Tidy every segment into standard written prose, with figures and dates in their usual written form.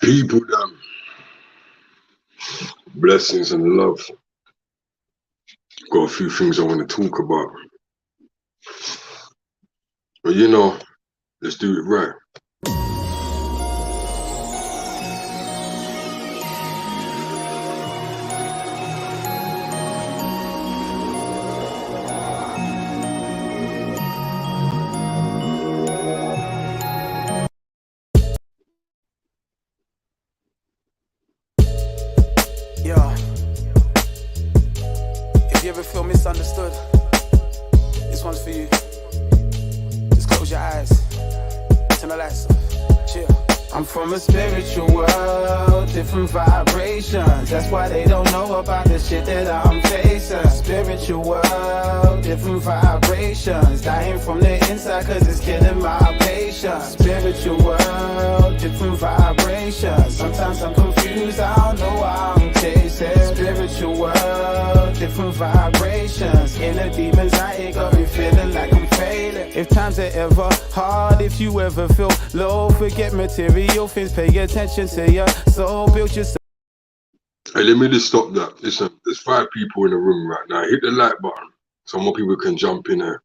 People, them blessings and love. Got a few things I want to talk about, but let's do it right. Yeah. If you ever feel misunderstood, this one's for you. Just close your eyes, turn the lights off, chill. I'm from a spiritual world, different vibrations. That's why they don't know about the shit that I'm facing. Spiritual world, different vibrations. Dying from the inside cause it's killing my patience. Spiritual world, different vibrations. Sometimes I'm confused, I don't know why I'm chasing. Spiritual world, different vibrations. Inner demons, I ain't got me feeling like I'm failing. If times are ever hard, if you ever feel low, forget material things, pay attention to your soul, build yourself. Hey, let me just stop that. Listen, there's 5 people in the room right now. Hit the like button so more people can jump in here,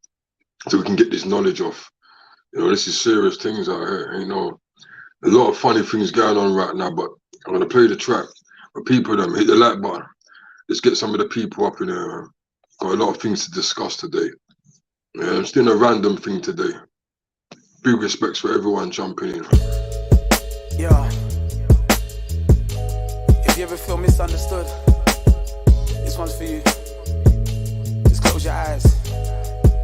so we can get this knowledge off. This is serious things out here. A lot of funny things going on right now, but I'm gonna play the track. But people, them hit the like button. Let's get some of the people up in here. Got a lot of things to discuss today. I'm still doing a random thing today. Big respects for everyone jumping in. Yeah. If you ever feel misunderstood, this one's for you. Just close your eyes,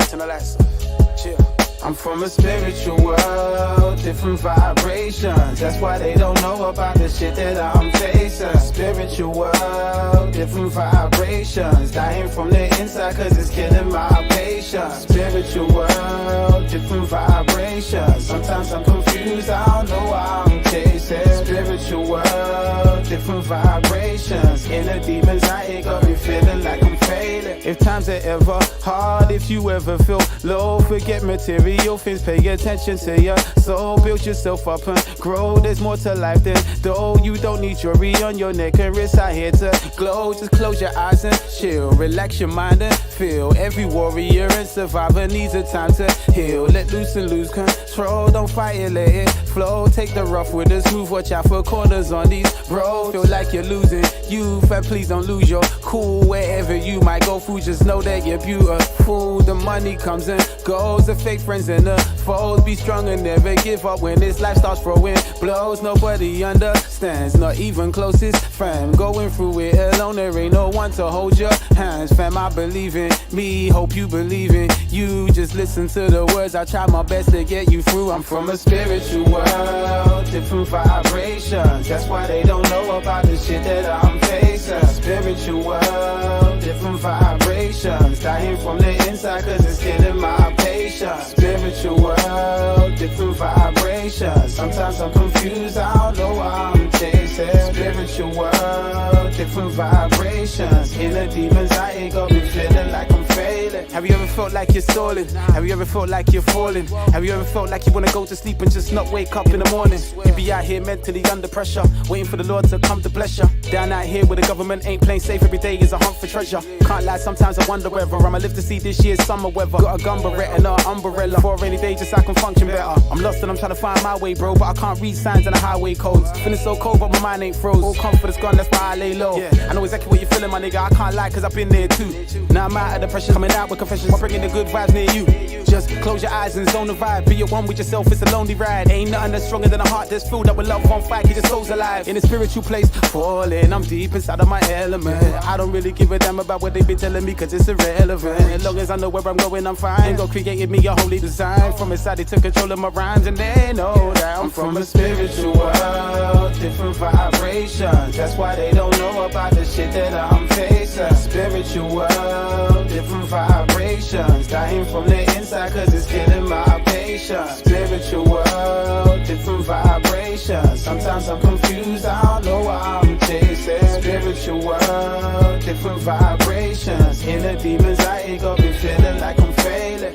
turn the lights off, chill. I'm from a spiritual world, different vibrations. That's why they don't know about the shit that I'm facing. Spiritual world, different vibrations. Dying from the inside cause it's killing my patience. Spiritual world, different vibrations. Sometimes I'm confused, I don't know why I'm chasing. Spiritual world, different vibrations. Inner demons, I ain't got me feeling like I'm failing. If times are ever hard, if you ever feel low, forget material things, pay attention to your soul, build yourself up and grow. There's more to life than though. You don't need jewelry on your neck and wrist out here to glow. Just close your eyes and chill, relax your mind and feel. Every warrior and survivor needs a time to heal. Let loose and lose control, don't fight it, let it flow. Take the rough with the smooth, watch out for corners on these roads. Feel like you're losing youth, and please don't lose your cool. Wherever you might go through, just know that you're beautiful. The money comes and goes, the fake friends and the foes. Be strong and never give up when this life starts throwing blows. Nobody understands, not even closest friend. Going through it alone, there ain't no one to hold your hands. Fam, I believe in me, hope you believe in you. Just listen to the words, I try my best to get you through. I'm from a spiritual world, different vibrations. That's why they don't know about the shit that I'm facing. Spiritual world, different vibrations. Dying from the inside cause it's killing my patience. Spiritual world, different vibrations. Sometimes I'm confused, I don't know why I'm chasing. Spiritual world, different vibrations. Inner demons, I ain't got me feeling like I'm failing. Have you ever felt like you're stalling? Have you ever felt like you're falling? Have you ever felt like you wanna go to sleep and just not wake up in the morning? You be out here mentally under pressure, waiting for the Lord to come to bless you. Down out here where the government ain't playing safe, every day is a hunt for treasure. Can't lie, sometimes I wonder whether I'ma live to see this year's summer weather. Got a gun beretta and an umbrella for a rainy day just so I can function better. I'm lost and I'm trying to find my way, bro, but I can't read signs and the highway codes. Feeling so cold but my mind ain't froze. All confidence gone, that's why I lay low. I know exactly what you're feeling, my nigga, I can't lie cause I've been there too. Now I'm out of the pressure, coming out with confessions, I'm bringing the good vibes near you. Just close your eyes and zone the vibe. Be at one with yourself, it's a lonely ride. Ain't nothing that's stronger than a heart that's filled up with love on fire, keep your souls alive. In a spiritual place, falling, I'm deep inside of my element. I don't really give a damn about what they've been telling me cause it's irrelevant. As long as I know where I'm going, I'm fine. God created me a holy design. From inside they took control of my rhymes and they know that I'm from a spiritual world, different vibrations. That's why they don't know about the shit that I'm facing. Spiritual world, different vibrations. Dying from the inside cause it's killing my patience. Spiritual world, different vibrations. Sometimes I'm confused, I don't know why I'm chasing. Spiritual world, different vibrations. Inner demons, I ain't got me feeling like I'm failing.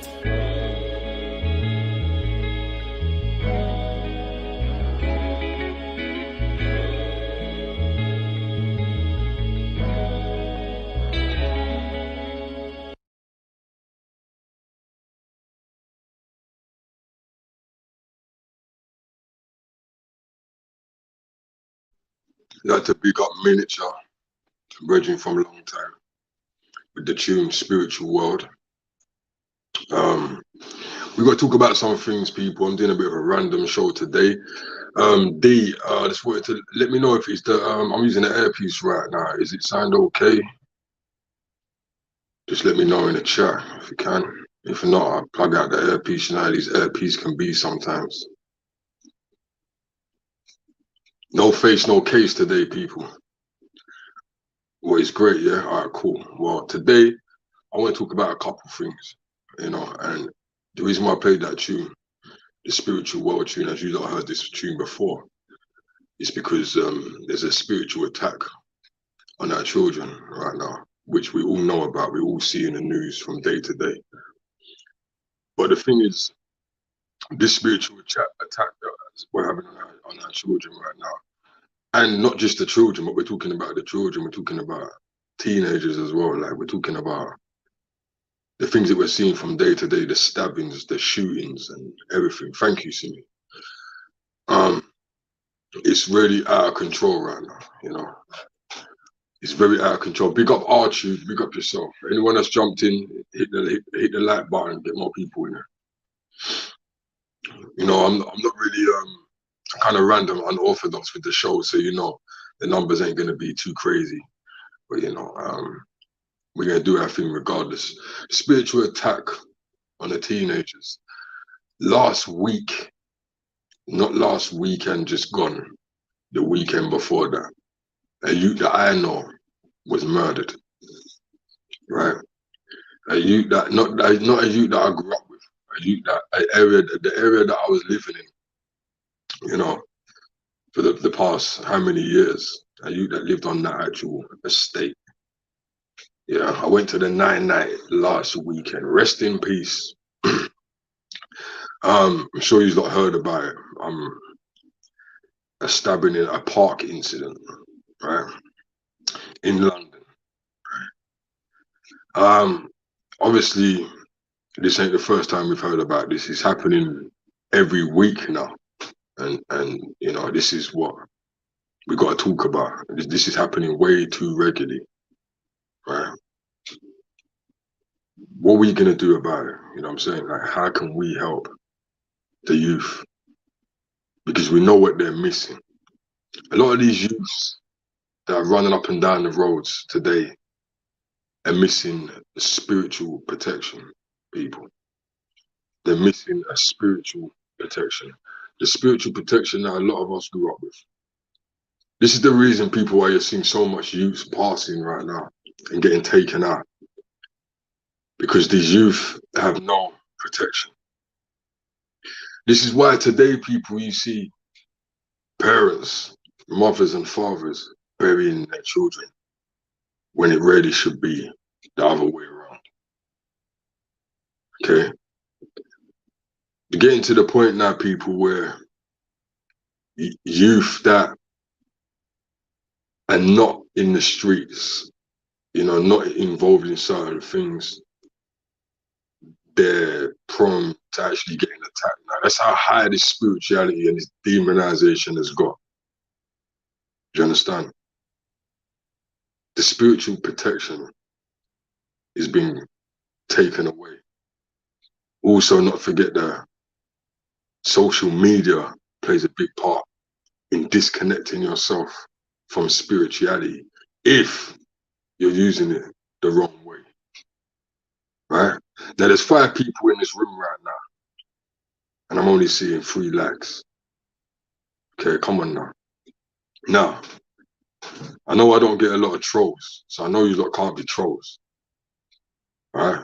Like to big up Miniature, bridging from a long time with the tune Spiritual World. We got to talk about some things, people. I'm doing a bit of a random show today. D, just wanted to let me know if it's the I'm using the earpiece right now. Is it sound okay? Just let me know in the chat if you can. If not, I'll plug out the earpiece. You know how these earpiece can be sometimes. No face, no case today, people. Well, it's great, yeah. All right, cool. Well, today I want to talk about a couple things, you know, and the reason why I played that tune, the Spiritual World tune, as you lot heard this tune before, is because there's a spiritual attack on our children right now, which we all know about. We all see in the news from day to day. But the thing is, this spiritual attack that we're having on our children right now, and not just the children, but we're talking about the children, we're talking about teenagers as well. Like, we're talking about the things that we're seeing from day to day, the stabbings, the shootings, and everything. Thank you, Simi. It's really out of control right now, you know. It's very out of control. Big up Archie, big up yourself. Anyone that's jumped in, hit the like button, get more people in there. You know, I'm not really kind of random, unorthodox with the show, so you know the numbers ain't gonna be too crazy. But you know, we're gonna do our thing regardless. Spiritual attack on the teenagers. Last week, not last weekend, just gone. The weekend before that, a youth that I know was murdered. Right, a youth that not a youth that I grew up with. A youth that the area that I was living in. You know, for the past how many years? A youth that lived on that actual estate. Yeah, I went to the 9 night last weekend. Rest in peace. I'm sure you've not heard about it. A stabbing in a park incident, right, in London. Obviously, this ain't the first time we've heard about this. It's happening every week now, and you know, this is what we got to talk about. This is happening way too regularly, right? What are we gonna do about it? You know what I'm saying? Like, how can we help the youth? Because we know what they're missing. A lot of these youths that are running up and down the roads today are missing spiritual protection, people. They're missing a spiritual protection. The spiritual protection that a lot of us grew up with. This is the reason, people, why you're seeing so much youth passing right now and getting taken out. Because these youth have no protection. This is why today, people, you see parents, mothers and fathers burying their children when it really should be the other way around. Okay? You're getting to the point now, people, where youth that are not in the streets, you know, not involved in certain things, they're prone to actually getting attacked now. That's how high this spirituality and this demonization has got. Do you understand? The spiritual protection is being taken away. Also, not forget that social media plays a big part in disconnecting yourself from spirituality if you're using it the wrong way. Right? Now, there's 5 people in this room right now, and I'm only seeing 3 likes. Okay, come on now. Now, I know I don't get a lot of trolls, so I know you lot can't be trolls. Right?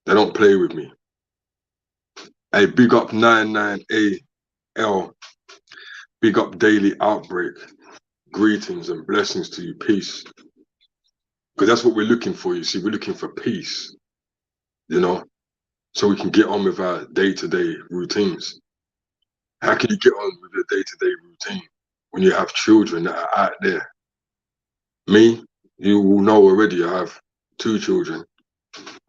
They don't play with me. Hey, big up 99AL. Big up Daily Outbreak. Greetings and blessings to you. Peace. Because that's what we're looking for, you see. We're looking for peace, you know, so we can get on with our day-to-day routines. How can you get on with your day-to-day routine when you have children that are out there? Me, you will know already, I have 2 children.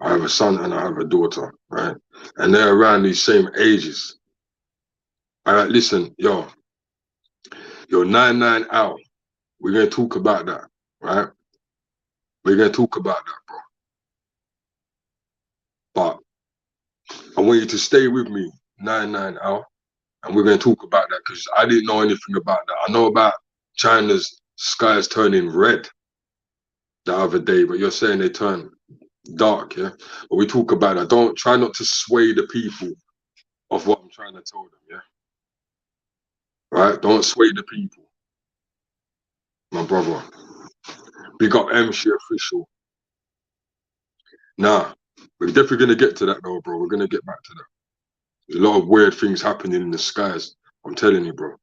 I have a son and I have a daughter, right? And they're around these same ages. All right, listen, yo, 99 out. We're going to talk about that, right? We're going to talk about that, bro. But I want you to stay with me 9 hour, and we're going to talk about that because I didn't know anything about that. I know about China's skies turning red the other day, but you're saying they turn dark, yeah? But we talk about that. Don't try not to sway the people of what I'm trying to tell them, yeah? Right? Don't sway the people, my brother. Big up MC Official. Nah, we're definitely going to get to that though, bro. We're going to get back to that. There's a lot of weird things happening in the skies. I'm telling you, bro.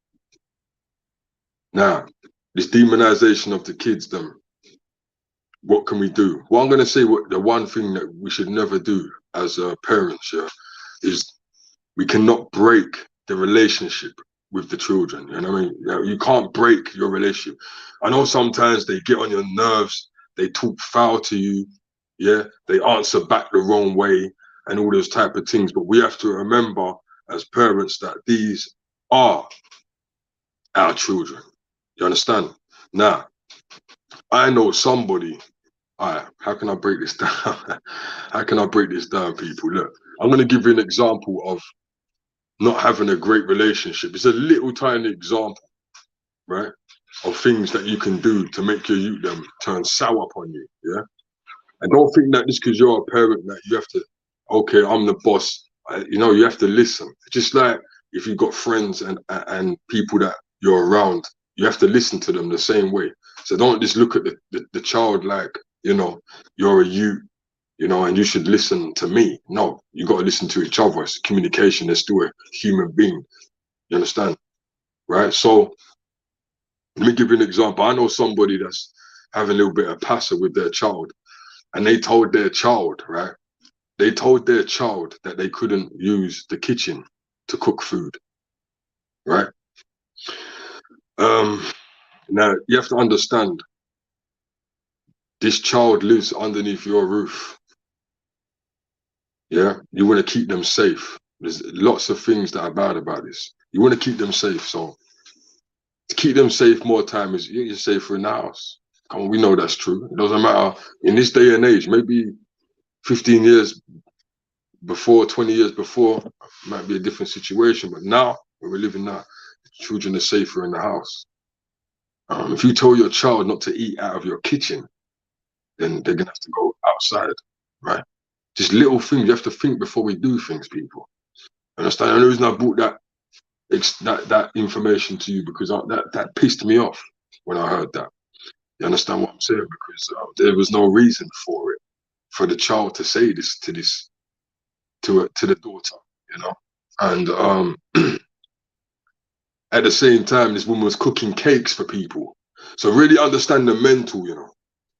Now, this demonization of the kids, them, what can we do? Well, I'm going to say what the one thing that we should never do as parents, yeah, is we cannot break the relationship with the children. You know what I mean? You can't break your relationship. I know sometimes they get on your nerves, they talk foul to you, yeah, they answer back the wrong way and all those type of things. But we have to remember as parents that these are our children. You understand? Now, I know somebody. All right, how can I break this down? How can I break this down, people? Look, I'm going to give you an example of not having a great relationship. It's a little tiny example, right, of things that you can do to make your youth them turn sour upon you, yeah? And don't think that just because you're a parent that you have to, okay, I'm the boss. You know, you have to listen. Just like if you've got friends and people that you're around, you have to listen to them the same way. So don't just look at the child like, you know, you're a youth, you know, and you should listen to me. No, you got to listen to each other. It's communication. They're still a human being. You understand? Right? So let me give you an example. I know somebody that's having a little bit of passer with their child, and they told their child, right? They told their child that they couldn't use the kitchen to cook food, right? Now you have to understand, this child lives underneath your roof. Yeah, you want to keep them safe. There's lots of things that are bad about this. You want to keep them safe, so to keep them safe more time is you're safer in the house. Come on, we know that's true. It doesn't matter in this day and age. Maybe 15 years before, 20 years before, might be a different situation. But now, where we're living now, children are safer in the house. If you tell your child not to eat out of your kitchen, then they're gonna have to go outside, right? Just little things. You have to think before we do things, people. Understand? And the reason I brought that information to you because that pissed me off when I heard that. You understand what I'm saying? Because there was no reason for it, for the child to say this to the daughter, you know. And at the same time, this woman was cooking cakes for people. So really understand the mental, you know,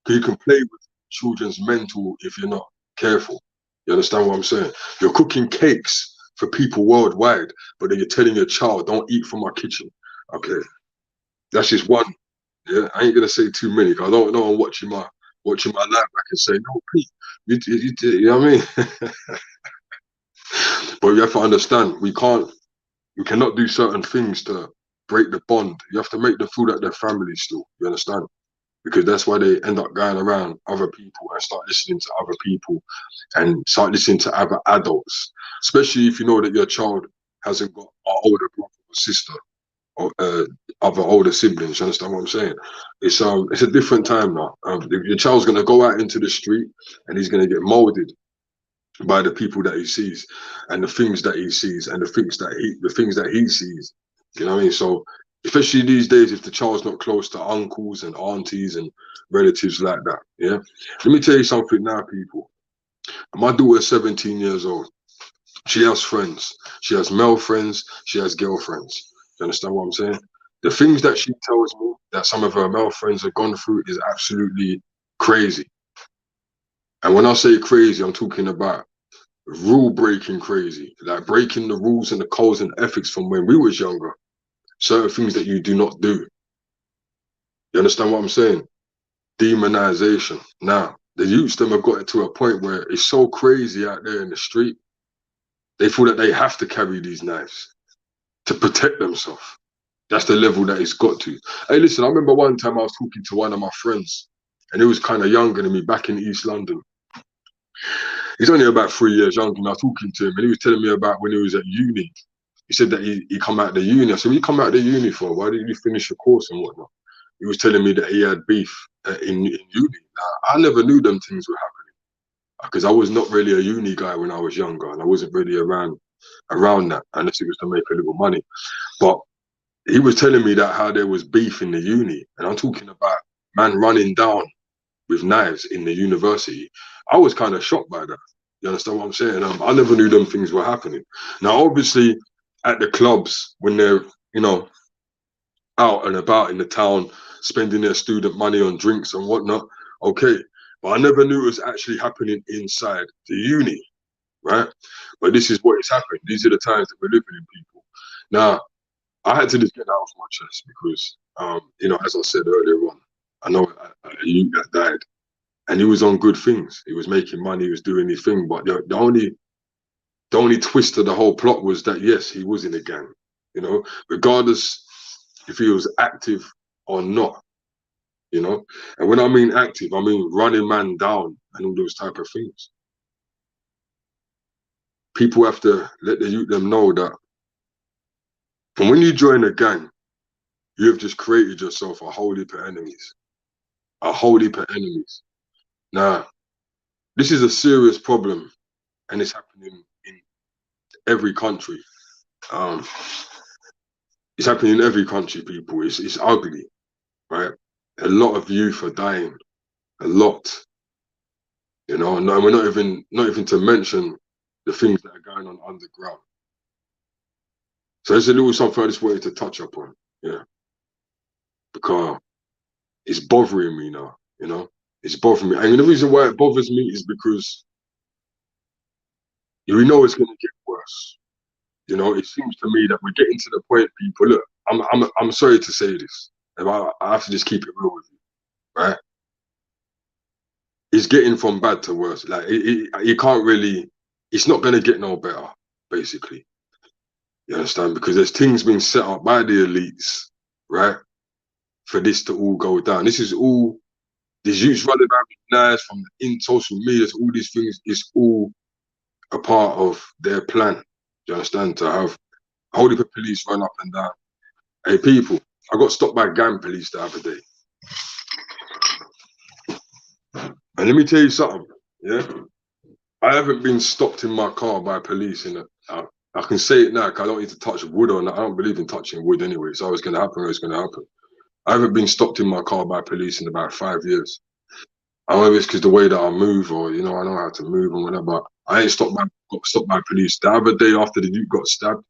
because you can play with children's mental if you're not careful. You understand what I'm saying? You're cooking cakes for people worldwide, but then you're telling your child, don't eat from my kitchen. Okay, that's just one. Yeah, I ain't gonna say too many because I don't know. I'm watching my life. I can say no, Pete. You know what I mean? But you have to understand, we cannot do certain things to break the bond. You have to make them feel that they're family still. You understand? Because that's why they end up going around other people and start listening to other people and start listening to other adults. Especially if you know that your child hasn't got an older brother or sister or other older siblings. You understand what I'm saying? It's a different time now. Your child's gonna go out into the street and he's gonna get molded by the people that he sees and the things that he sees and the things that he sees. You know what I mean? So especially these days, if the child's not close to uncles and aunties and relatives like that, yeah. Let me tell you something now, people. My daughter's 17 years old. She has friends. She has male friends. She has girlfriends. You understand what I'm saying? The things that she tells me that some of her male friends have gone through is absolutely crazy. And when I say crazy, I'm talking about rule breaking crazy, like breaking the rules and the codes and ethics from when we was younger. Certain things that you do not do. You understand what I'm saying? Demonization. Now, the youths them have got it to a point where it's so crazy out there in the street. They feel that they have to carry these knives to protect themselves. That's the level that it's got to. Hey, listen, I remember one time I was talking to one of my friends, and he was kind of younger than me, back in East London. He's only about 3 years younger, and I was talking to him, and he was telling me about when he was at uni. He said that he come out of the uni. I said, "What you come out of the uni for? Why didn't you finish your course and whatnot?" He was telling me that he had beef in uni. Now, I never knew them things were happening because I was not really a uni guy when I was younger, and I wasn't really around that unless it was to make a little money. But he was telling me that how there was beef in the uni, and I'm talking about man running down with knives in the university. I was kind of shocked by that. You understand what I'm saying? I never knew them things were happening. Now, obviously, at the clubs when they're out and about in the town, spending their student money on drinks and whatnot, okay. But I never knew it was actually happening inside the uni, right? But this is what is happening. These are the times that we're living in, people. Now, I had to just get that off my chest because, as I said earlier on, I know a youth that died, and he was on good things. He was making money, he was doing his thing. But the only twist of the whole plot was that yes, he was in a gang. Regardless if he was active or not. And when I mean active, I mean running man down and all those type of things. People have to let them know that from when you join a gang, you have just created yourself a whole heap of enemies. A whole heap of enemies. Now, this is a serious problem, and it's happening in every country. It's happening in every country, people. It's ugly, right? A lot of youth are dying. A lot. No, we're not even to mention the things that are going on underground. So there's a little something I just wanted to touch upon, because it's bothering me now, it's bothering me. And the reason why it bothers me is because we know it's going to get worse. It seems to me that we're getting to the point, people, look, I'm sorry to say this, I have to just keep it real with you, right? It's getting from bad to worse. Like, you can't really, it's not going to get no better, basically. You understand? Because there's things being set up by the elites, right? For this to all go down. This is all, these youths running around with knives from in social media, all these things, is all a part of their plan. Do you understand? To have a whole heap of police run up and down. Hey, people, I got stopped by gang police the other day. And let me tell you something, yeah? I haven't been stopped in my car by police I can say it now because I don't need to touch wood on that. I don't believe in touching wood anyway. So it's going to happen, it's going to happen. I haven't been stopped in my car by police in about 5 years. I don't know if it's because the way that I move or, I know how to move and whatever. But I ain't got stopped by police. The other day after the dude got stabbed,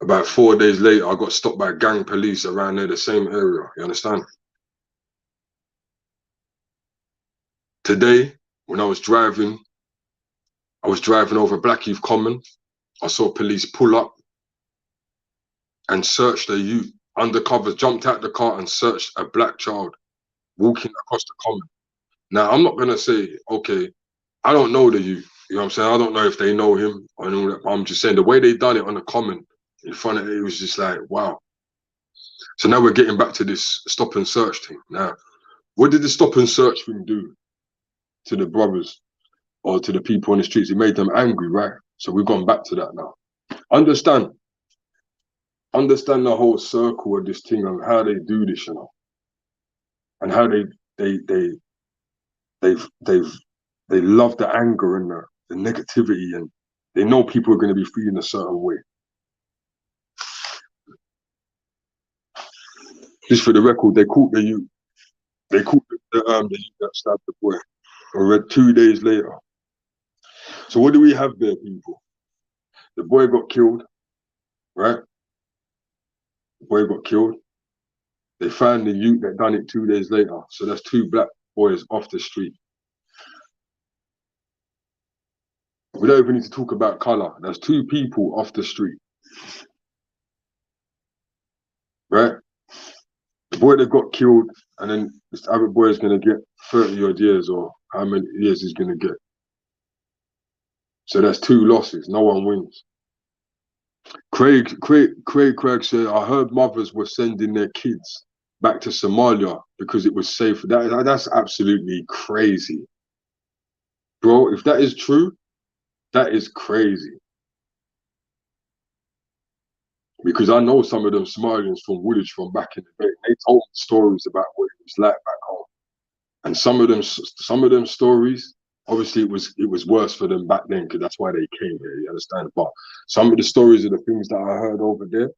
about 4 days later, I got stopped by gang police around there, the same area. You understand? Today, when I was driving over Blackheath Common. I saw police pull up and search the youth. Undercover jumped out the car and searched a black child walking across the common. Now, I'm not going to say, okay, I don't know the youth. You know what I'm saying? I don't know if they know him or all that. I'm just saying the way they done it on the common in front of it, it was just like, wow. So now we're getting back to this stop and search thing. Now, what did the stop and search thing do to the brothers or to the people on the streets? It made them angry, right? So we've gone back to that now. Understand the whole circle of this thing and how they do this, and how they love the anger and the negativity, and they know people are going to be feeling a certain way. Just for the record, they caught the youth. They caught the youth that stabbed the boy. I read 2 days later. So what do we have there, people? The boy got killed, right? The boy got killed. They found the youth that done it 2 days later. So that's 2 black boys off the street. We don't even need to talk about color. There's 2 people off the street, right? The boy that got killed, and then this other boy is going to get 30 odd years, or how many years he's going to get. So that's 2 losses. No one wins. Craig said, I heard mothers were sending their kids back to Somalia because it was safe. That's absolutely crazy, bro. If that is true, that is crazy. Because I know some of them Somalians from Woolwich from back in the day. They told me stories about what it was like back home, and some of them stories. Obviously, it was worse for them back then because that's why they came here. You understand? But some of the stories of the things that I heard over there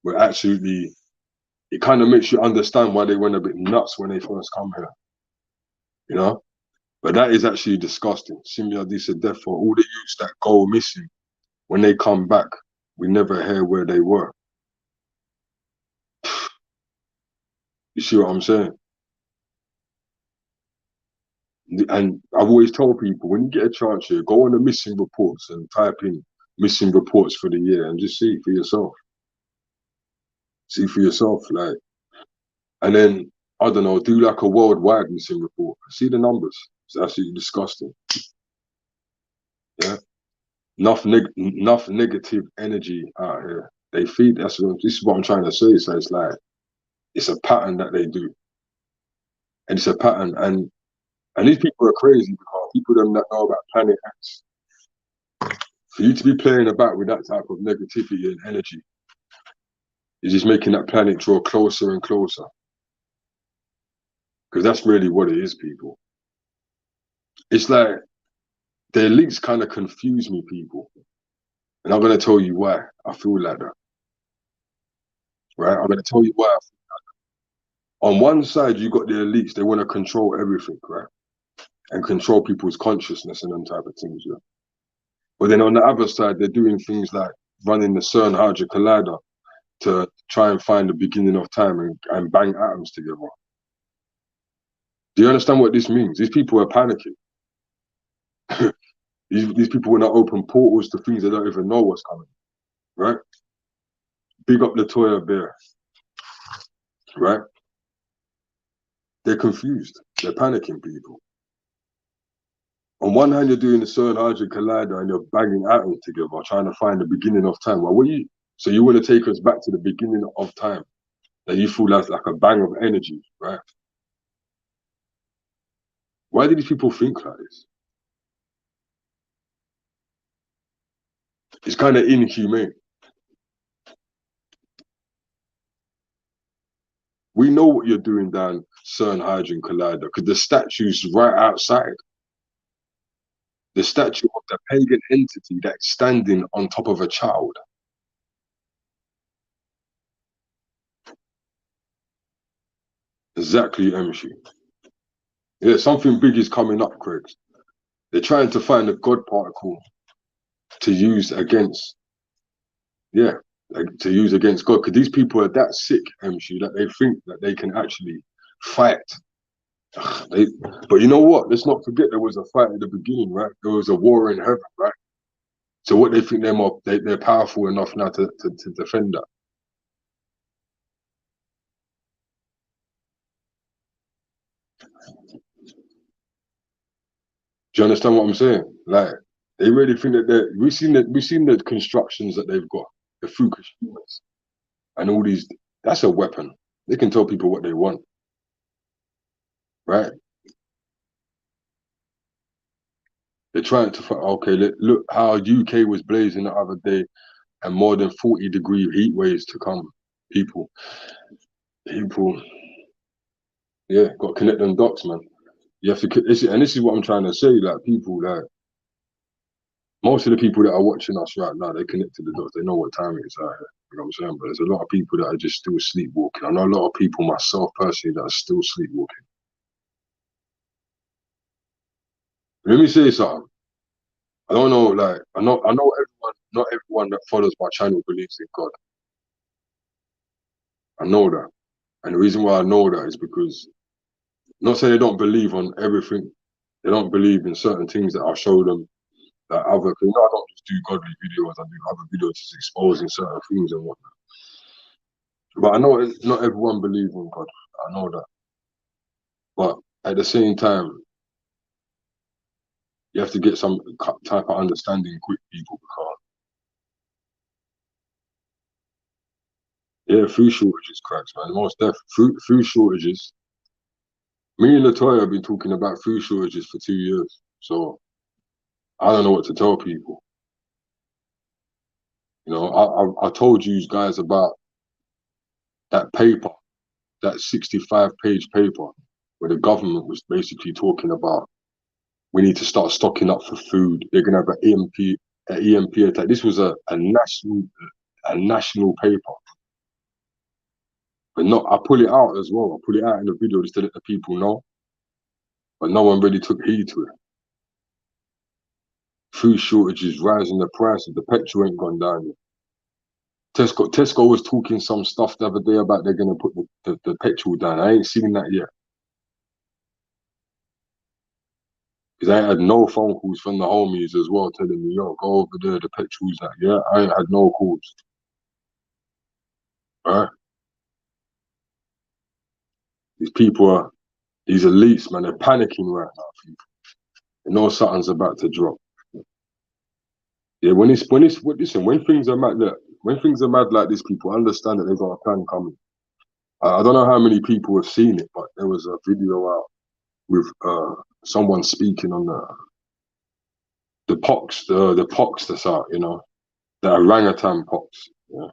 were absolutely. It kind of makes you understand why they went a bit nuts when they first come here. You know. But that is actually disgusting. Similar, they said, therefore, all the youths that go missing, when they come back, we never hear where they were. You see what I'm saying? And I've always told people, when you get a chance here, go on the missing reports and type in missing reports for the year and just see for yourself. See for yourself, like, and then, I don't know, do like a worldwide missing report. See the numbers. It's absolutely disgusting. Yeah. Enough negative energy out here. They feed. This is what I'm trying to say. So it's like it's a pattern that they do, and it's a pattern. And these people are crazy because people don't know about Planet X. For you to be playing about with that type of negativity and energy, is just making that planet draw closer and closer. Because that's really what it is, people. It's like the elites kind of confuse me, people. And I'm going to tell you why I feel like that. Right? I'm going to tell you why I feel like that. On one side, you got the elites. They want to control everything, right? And control people's consciousness and them type of things, yeah. But then on the other side, they're doing things like running the CERN Hadron Collider to try and find the beginning of time and bang atoms together. Do you understand what this means? These people are panicking. these people want to open portals to things they don't even know what's coming, right? Big up Latoya Bear, right? They're confused. They're panicking, people. On one hand, you're doing the CERN Hadron Collider and you're banging atoms together, trying to find the beginning of time. Well, so you want to take us back to the beginning of time that you feel like a bang of energy, right? Why do these people think like this? It's kind of inhumane. We know what you're doing down CERN Hadron Collider because the statue's right outside. The statue of the pagan entity that's standing on top of a child. Exactly, MC. Yeah, something big is coming up, Craig. They're trying to find a God particle to use against, yeah, to use against God. Because these people are that sick, MC, that they think that they can actually fight. But you know what? Let's not forget there was a fight at the beginning, right? There was a war in heaven, right? So what they think they're powerful enough now to defend that. Do you understand what I'm saying? Like they really think that we've seen the constructions that they've got, the Fukushimas and all these. That's a weapon. They can tell people what they want, right? They're trying to find. Okay, look how UK was blazing the other day, and more than 40-degree heat waves to come. People, yeah, got to connect them dots, man. You have to, and this is what I'm trying to say. Like people, like most of the people that are watching us right now, they connect to the dots. They know what time it is out here. You know what I'm saying? But there's a lot of people that are just still sleepwalking. I know a lot of people, myself personally, that are still sleepwalking. Let me say something. I don't know, like I know everyone, not everyone that follows my channel believes in God. I know that. And the reason why I know that is because not saying they don't believe on everything. They don't believe in certain things that I show them that other, I don't just do godly videos, I do other videos just exposing certain things and whatnot. But I know not everyone believes in God. I know that. But at the same time, you have to get some type of understanding quick, people, because Yeah, food shortages cracks, man. Most definitely. Food shortages. Me and Latoya have been talking about food shortages for 2 years. So I don't know what to tell people. You know, I told you guys about that paper, that 65-page paper, where the government was basically talking about we need to start stocking up for food. They're gonna have an EMP attack. This was a national paper. But not, I pull it out as well. I pull it out in the video just to let the people know. But no one really took heed to it. Food shortages, rising the prices, the petrol ain't gone down yet. Tesco was talking some stuff the other day about they're gonna put the petrol down. I ain't seen that yet. Because I ain't had no phone calls from the homies as well telling me, yo, go over there, the petrol's that. Yeah, I ain't had no calls. Right? These people are, these elites, man, they're panicking right now, people. They know something's about to drop. Yeah, listen, when things are mad, look, when things are mad like this, people understand that they've got a plan coming. I don't know how many people have seen it, but there was a video out with someone speaking on the pox that's out, you know, the orangutan pox. Yeah.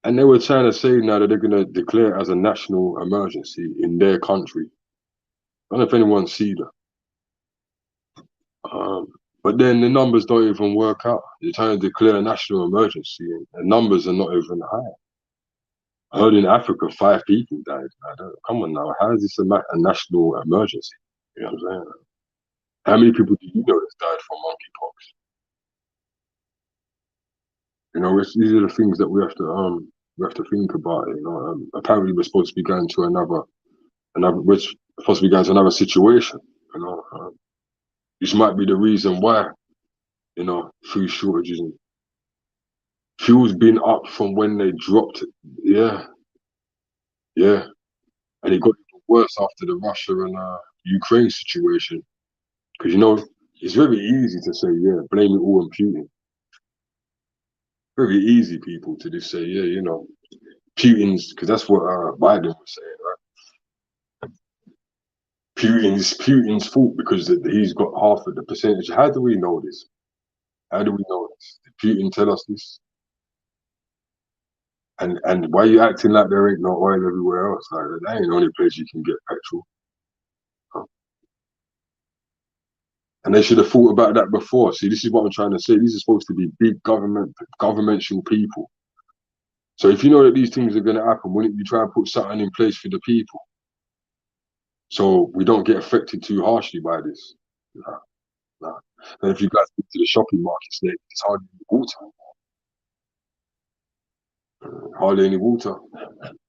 And they were trying to say now that they're going to declare it as a national emergency in their country. I don't know if anyone see that. But then the numbers don't even work out. You're trying to declare a national emergency, and the numbers are not even high. I heard in Africa 5 people died. Come on now, how is this a national emergency? You know what I'm saying? How many people do you know that's died from monkeypox? You know, these are the things that we have to think about. You know, apparently we're supposed to be going to we're supposed to be going to another situation. You know, this might be the reason why. You know, food shortages and fuel's been up from when they dropped it. Yeah, yeah, and it got even worse after the Russia and Ukraine situation. Because you know, it's very easy to say, yeah, blame it all on Putin. Very easy, people, to just say, yeah, you know, Putin's, because that's what Biden was saying, right? Putin's fault because he's got half of the percentage. How do we know this? How do we know this? Did Putin tell us this? And why are you acting like there ain't no oil everywhere else? Like that ain't the only place you can get petrol. And they should have thought about that before. See, this is what I'm trying to say. These are supposed to be big governmental people. So if you know that these things are going to happen, wouldn't you try and put something in place for the people so we don't get affected too harshly by this? Nah. And if you guys go to the shopping markets, it's hardly any water. Hardly any water.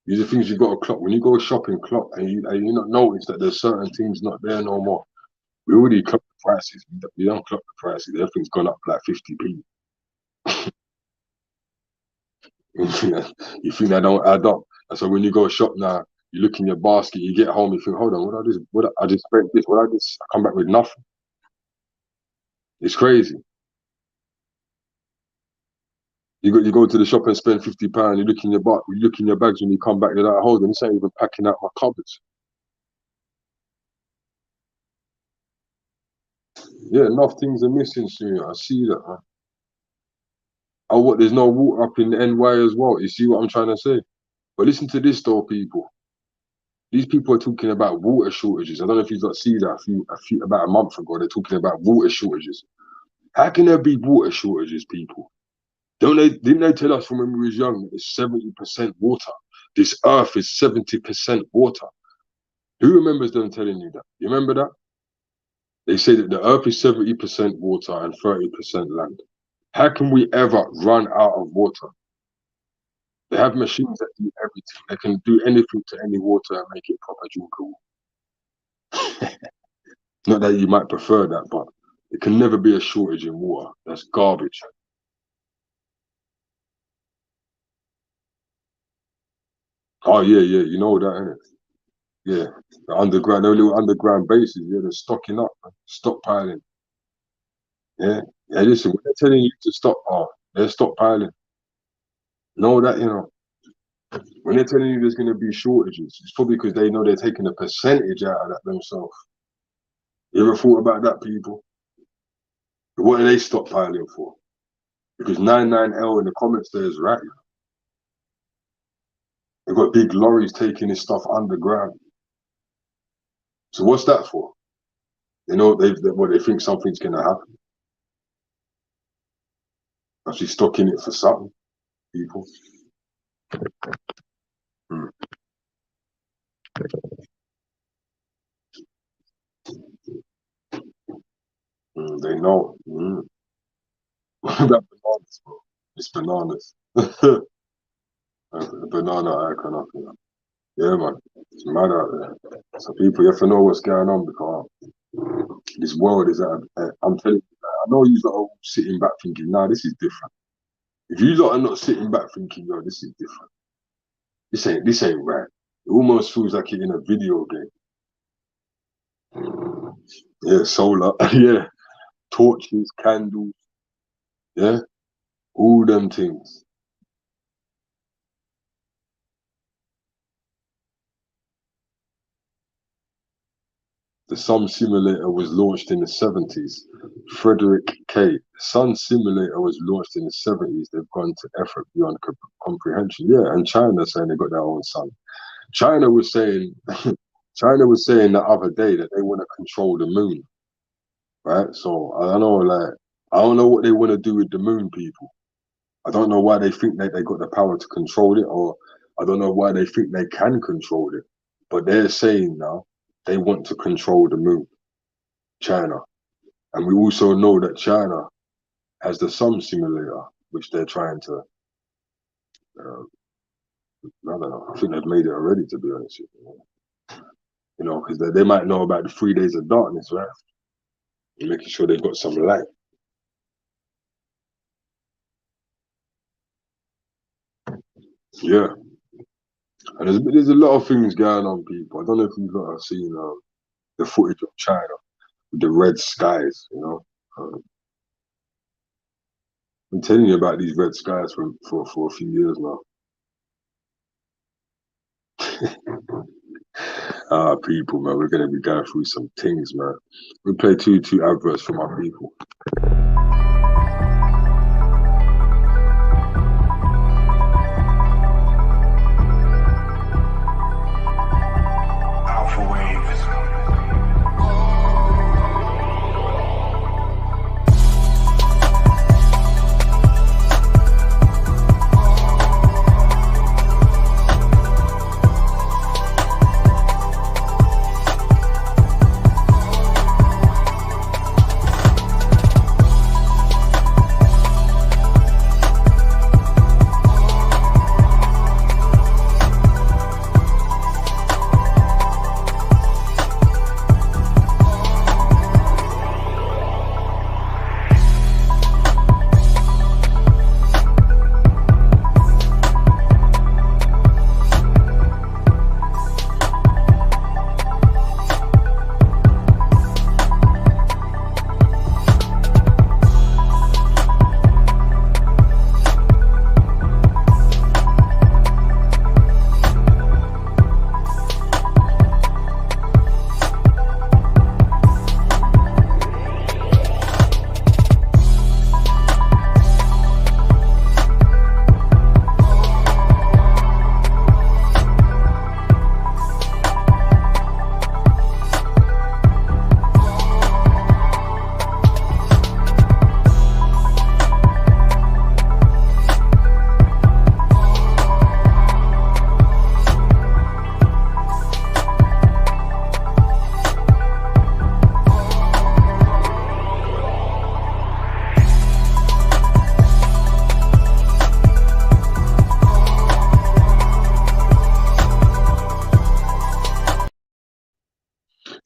These are things you got to clock. When you go shopping, clock, and you not notice that there's certain things not there no more. We already clock the prices. We don't clock the prices. Everything's gone up like 50p. You think that don't add up? And so when you go shop now, you look in your basket, you get home, you think, hold on, what I just spent this, I come back with nothing. It's crazy. You go to the shop and spend £50, you look in your bags when you come back, you're like, hold on, this ain't even packing out my cupboards. Yeah, enough things are missing soon. I see that, man. Oh, what? There's no water up in the NY as well. You see what I'm trying to say? But listen to this, though, people. These people are talking about water shortages. I don't know if you've not seen that about a month ago. They're talking about water shortages. How can there be water shortages, people? Didn't they tell us from when we was young that it's 70% water? This earth is 70% water. Who remembers them telling you that? You remember that? They say that the earth is 70% water and 30% land. How can we ever run out of water? They have machines that do everything. They can do anything to any water and make it proper drinkable. Not that you might prefer that, but it can never be a shortage in water. That's garbage. Oh yeah, you know that, innit? Yeah, the little underground bases. Yeah, they're stocking up, stockpiling. Yeah, listen, when they're telling you to stop, they're stockpiling. Know that, you know, when they're telling you there's going to be shortages, it's probably because they know they're taking a percentage out of that themselves. You ever thought about that, people? What are they stockpiling for? Because 99L in the comments there is right. They've got big lorries taking this stuff underground. So what's that for? You know, they think something's going to happen. Actually stocking it for something, people. They know. What about bananas, bro? It's bananas. The banana icon up here. Yeah, man. It's mad out there. So people, you have to know what's going on because this world is I'm telling you, I know you lot are all sitting back thinking, nah, this is different. If you lot are not sitting back thinking, yo, this is different. This ain't right. It almost feels like you're in a video game. Yeah, solar, yeah, torches, candles, yeah, all them things. The Sun Simulator was launched in the 70s. Frederick K. The Sun Simulator was launched in the 70s. They've gone to effort beyond comprehension. Yeah, and China saying they got their own sun. China was saying the other day that they want to control the moon. Right? So I don't know, I don't know what they want to do with the moon, people. I don't know why they think that they got the power to control it, or I don't know why they think they can control it. But they're saying now they want to control the moon, China. And we also know that China has the Sun Simulator, which they're trying to, I don't know, I think they've made it already, to be honest with you. You know, because they might know about the 3 days of darkness, right? And making sure they've got some light. Yeah. And there's a lot of things going on, people. I don't know if you've ever seen the footage of China with the red skies, you know. I'm telling you about these red skies for a few years now. People, man, we're gonna be going through some things, man. We play two adverts for my people.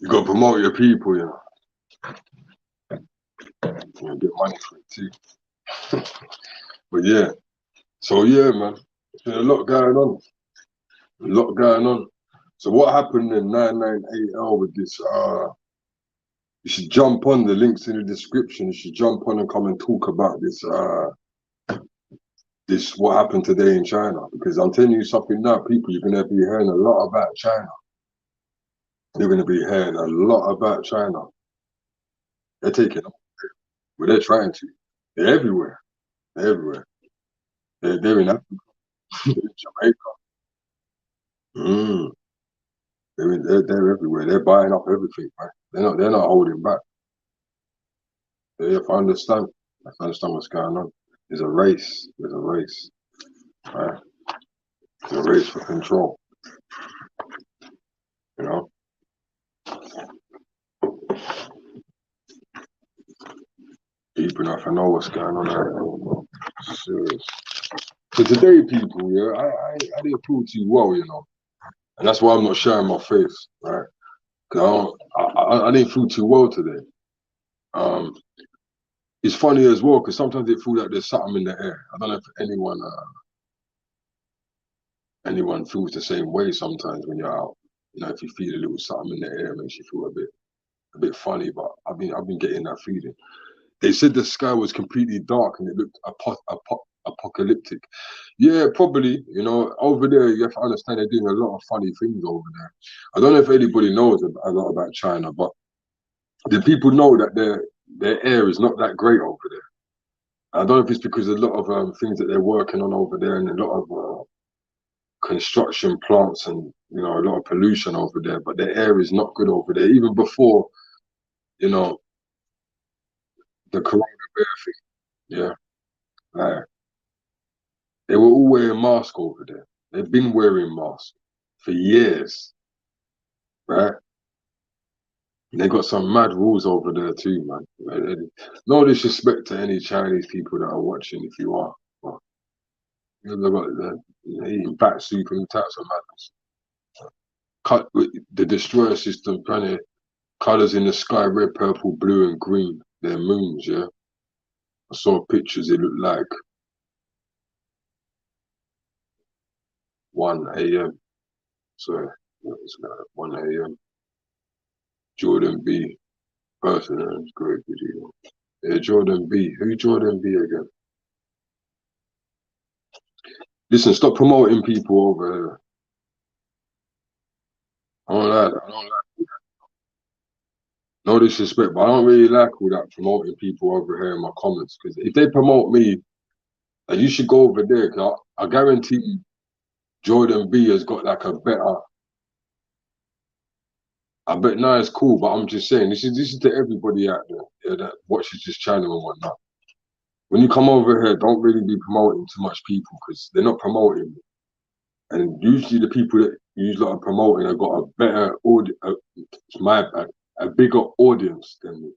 You got to promote your people, you know. You get money for it too. But yeah, so yeah, man, there's been a lot going on. A lot going on. So what happened in 998L with this? You should jump on, the links in the description. You should jump on and come and talk about this this what happened today in China, because I'm telling you something now, people, you're gonna be hearing a lot about China. You're gonna be hearing a lot about China. They're taking over. Well, they're trying to. They're everywhere. They're everywhere. They're in Africa, they're in Jamaica. Mm. They're everywhere. They're buying up everything, man. They're not holding back. They have to understand. Have to understand what's going on. There's a race. There's a race. Right? There's a race for control. You know? Deep enough, I know what's going on out. Serious. So today, people, yeah, I didn't feel too well, you know. And that's why I'm not showing my face, right? Because I didn't feel too well today. It's funny as well, because sometimes it feels like there's something in the air. I don't know if anyone feels the same way sometimes when you're out. You know, if you feel a little something in the air, it makes you feel a bit funny. But I've been getting that feeling. They said the sky was completely dark and it looked apocalyptic. Yeah, probably. You know, over there you have to understand they're doing a lot of funny things over there. I don't know if anybody knows a lot about China, but the people know that their air is not that great over there. I don't know if it's because a lot of things that they're working on over there and a lot of construction plants and a lot of pollution over there, but the air is not good over there. Even before, you know, the coronavirus thing, yeah, like, they were all wearing masks over there. They've been wearing masks for years, right? And they got some mad rules over there too, man. No disrespect to any Chinese people that are watching, if you are. But, they're eating bat soup and types of madness. Cut the destroyer system planet colors in the sky: red, purple, blue, and green. They're moons, yeah. I saw pictures. It looked like 1 a.m. So it's like 1 a.m. Jordan B. Person, that's great video. Yeah, Jordan B. Who Jordan B again? Listen, stop promoting people over here. I don't like that. I don't like that. No disrespect, but I don't really like all that promoting people over here in my comments. Because if they promote me, you should go over there. Cause I guarantee Jordan B has got like a better. I bet now it's cool, but I'm just saying this is to everybody out there, that watches this channel and whatnot. When you come over here, don't really be promoting too much people because they're not promoting. And usually the people that you lot are promoting have got a better a bigger audience than me.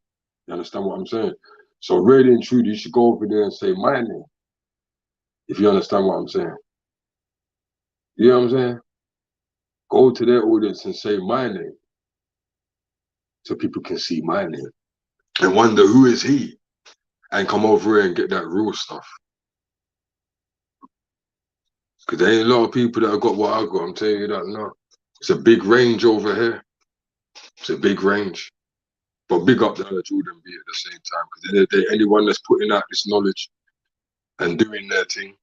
You understand what I'm saying? So really and truly, you should go over there and say my name. If you understand what I'm saying. You know what I'm saying? Go to their audience and say my name. So people can see my name. And wonder who is he? And come over here and get that real stuff. Because there ain't a lot of people that have got what I got. I'm telling you that now. It's a big range over here. It's a big range. But big up to Jordan B at the same time. Because at the end of the day, anyone that's putting out this knowledge and doing their thing,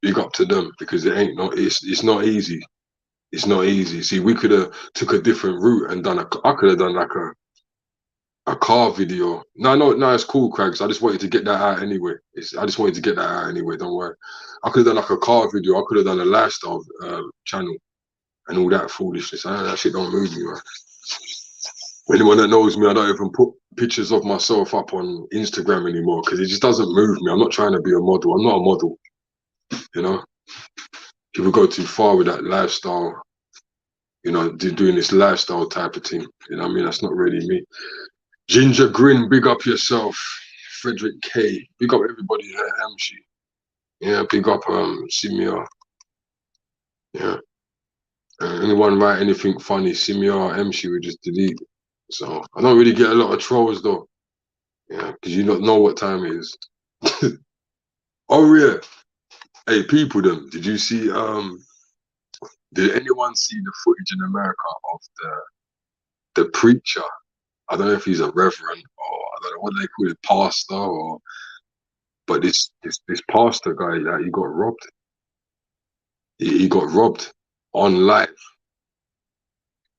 big up to them. Because it's not easy. It's not easy. See, we could have took a different route and I could have done like a car video. No, it's cool, Craigs. I just wanted to get that out anyway. I just wanted to get that out anyway. Don't worry. I could have done like a car video. I could have done a lifestyle channel and all that foolishness. That shit don't move me, man. Anyone that knows me, I don't even put pictures of myself up on Instagram anymore because it just doesn't move me. I'm not trying to be a model. I'm not a model. You know, people go too far with that lifestyle. You know, doing this lifestyle type of thing. You know what I mean? That's not really me. Ginger Grin, big up yourself. Frederick K, big up everybody here. MC, yeah, big up Simia. Yeah, anyone write anything funny, Simia, MC, we just delete. So I don't really get a lot of trolls though. Yeah, because you don't know what time it is. Oh yeah. Hey, people, them. Did you see? Did anyone see the footage in America of the preacher? I don't know if he's a reverend or I don't know what they call it, pastor or. But this pastor guy, like, he got robbed. He got robbed on live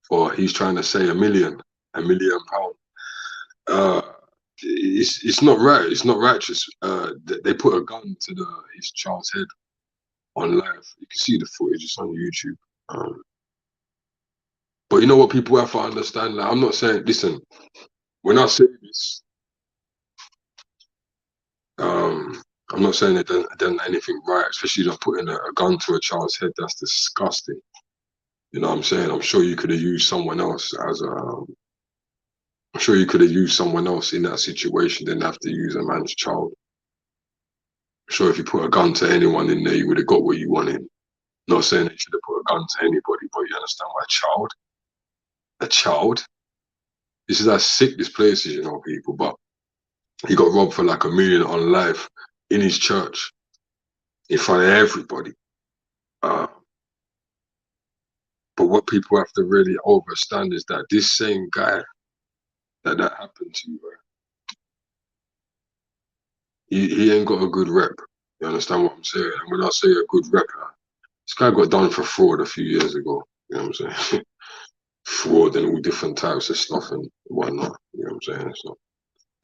for he's trying to say £1 million pound. It's not right. It's not righteous. They put a gun to his child's head on live. You can see the footage. It's on YouTube. But you know what people have to understand? Like, I'm not saying. Listen, when I say this, I'm not saying they've done anything right, especially not putting a gun to a child's head. That's disgusting. You know what I'm saying? I'm sure you could have used someone else as a. I'm sure you could have used someone else in that situation. Didn't have to use a man's child. I'm sure if you put a gun to anyone in there, you would have got what you wanted. Not saying that you should have put a gun to anybody, but you understand why a child. This is how sick this place is, you know, people. But he got robbed for like £1 million on live in his church in front of everybody. But what people have to really understand is that this same guy that happened to, he ain't got a good rep. You understand what I'm saying? And when I say a good rep, this guy got done for fraud a few years ago. You know what I'm saying? Fraud and all different types of stuff and whatnot. You know what I'm saying? So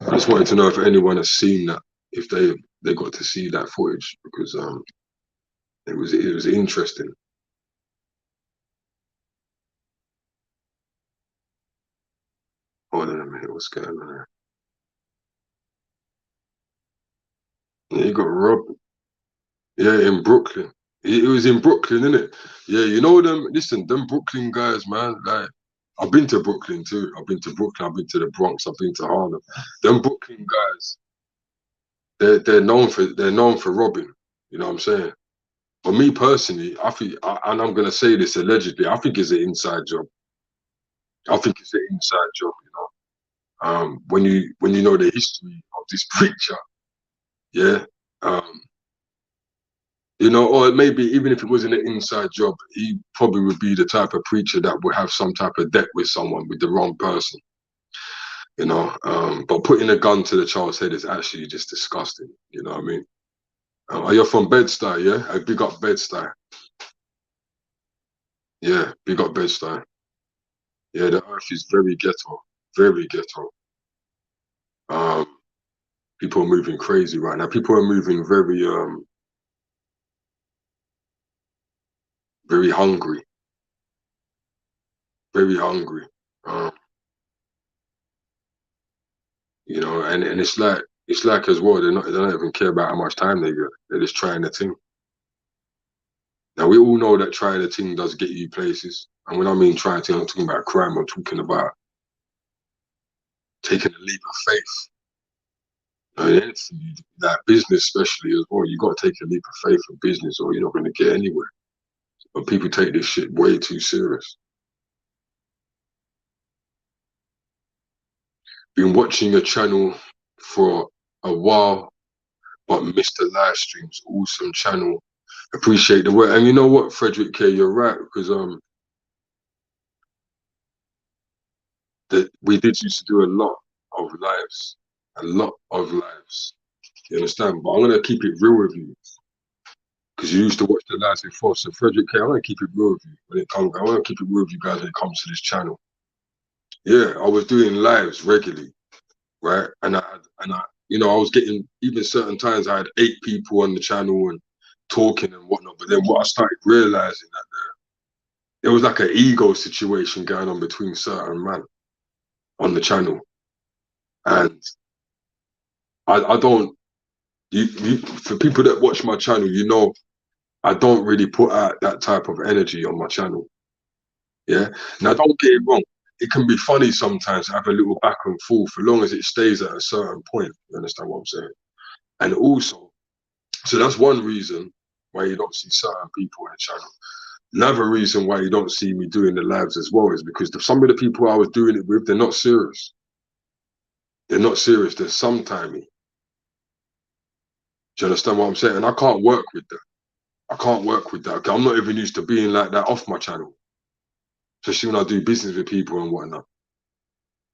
I just wanted to know if anyone has seen that, if they got to see that footage, because it was interesting. Hold on a minute, what's going on there? Yeah, he got robbed. Yeah, in Brooklyn. It was in Brooklyn, innit? Yeah, you know them. Listen, them Brooklyn guys, man. Like, I've been to Brooklyn too. I've been to Brooklyn. I've been to the Bronx. I've been to Harlem. Them Brooklyn guys, they're known for robbing. You know what I'm saying? But me personally, I think, and I'm gonna say this allegedly, I think it's an inside job. I think it's an inside job. You know, when you know the history of this preacher, yeah. You know, or maybe even if it wasn't an inside job, he probably would be the type of preacher that would have some type of debt with someone, with the wrong person. You know, but putting a gun to the child's head is actually just disgusting. You know what I mean? Are you from Bed-Stuy? Yeah, I big up Bed-Stuy. Yeah, big up Bed-Stuy. Yeah, the earth is very ghetto, very ghetto. People are moving crazy right now. People are moving very hungry, very hungry. You know, and it's like as well, they don't even care about how much time they get. They're just trying the thing. Now we all know that trying the thing does get you places. And when I mean trying to, I'm not talking about crime, I'm talking about taking a leap of faith. And that business especially as well, you got to take a leap of faith in business or you're not going to get anywhere. But people take this shit way too serious. Been watching your channel for a while, but missed the live streams. Awesome channel. Appreciate the work. And you know what, Frederick K, you're right, because that we did used to do a lot of lives. A lot of lives. You understand? But I'm gonna keep it real with you. Because you used to watch the lives before. So Frederick K, I'm gonna keep it real with you when it comes. I wanna keep it real with you guys when it comes to this channel. Yeah, I was doing lives regularly, right? And I you know, I was getting, even certain times I had 8 people on the channel and talking and whatnot. But then what I started realizing that it was like an ego situation going on between certain men on the channel. And I don't, for people that watch my channel, you know, I don't really put out that type of energy on my channel. Yeah. Now, don't get it wrong. It can be funny sometimes to have a little back and forth, as long as it stays at a certain point. You understand what I'm saying? And also, so that's one reason why you don't see certain people on the channel. Another reason why you don't see me doing the lives as well is because some of the people I was doing it with, they're not serious. They're not serious. They're sometimey. Do you understand what I'm saying? And I can't work with that. I can't work with that. I'm not even used to being like that off my channel. Especially when I do business with people and whatnot.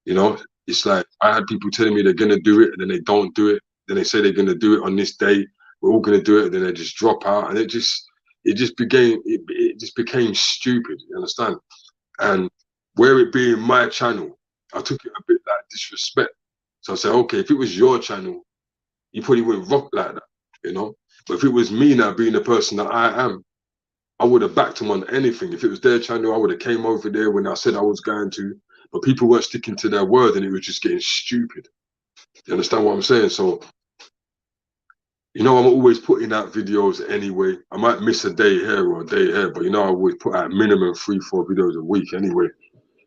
You know, it's like I had people telling me they're gonna do it and then they don't do it. Then they say they're gonna do it on this day. We're all gonna do it, and then they just drop out, and it just became stupid. You understand? And where it being my channel, I took it a bit like disrespect. So I said, okay, if it was your channel, you probably wouldn't rock like that, you know. But if it was me now being the person that I am, I would have backed them on anything. If it was their channel, I would have came over there when I said I was going to. But people weren't sticking to their word, and it was just getting stupid. You understand what I'm saying? So, you know, I'm always putting out videos anyway. I might miss a day here or a day here, but you know, I always put out minimum 3-4 videos a week anyway.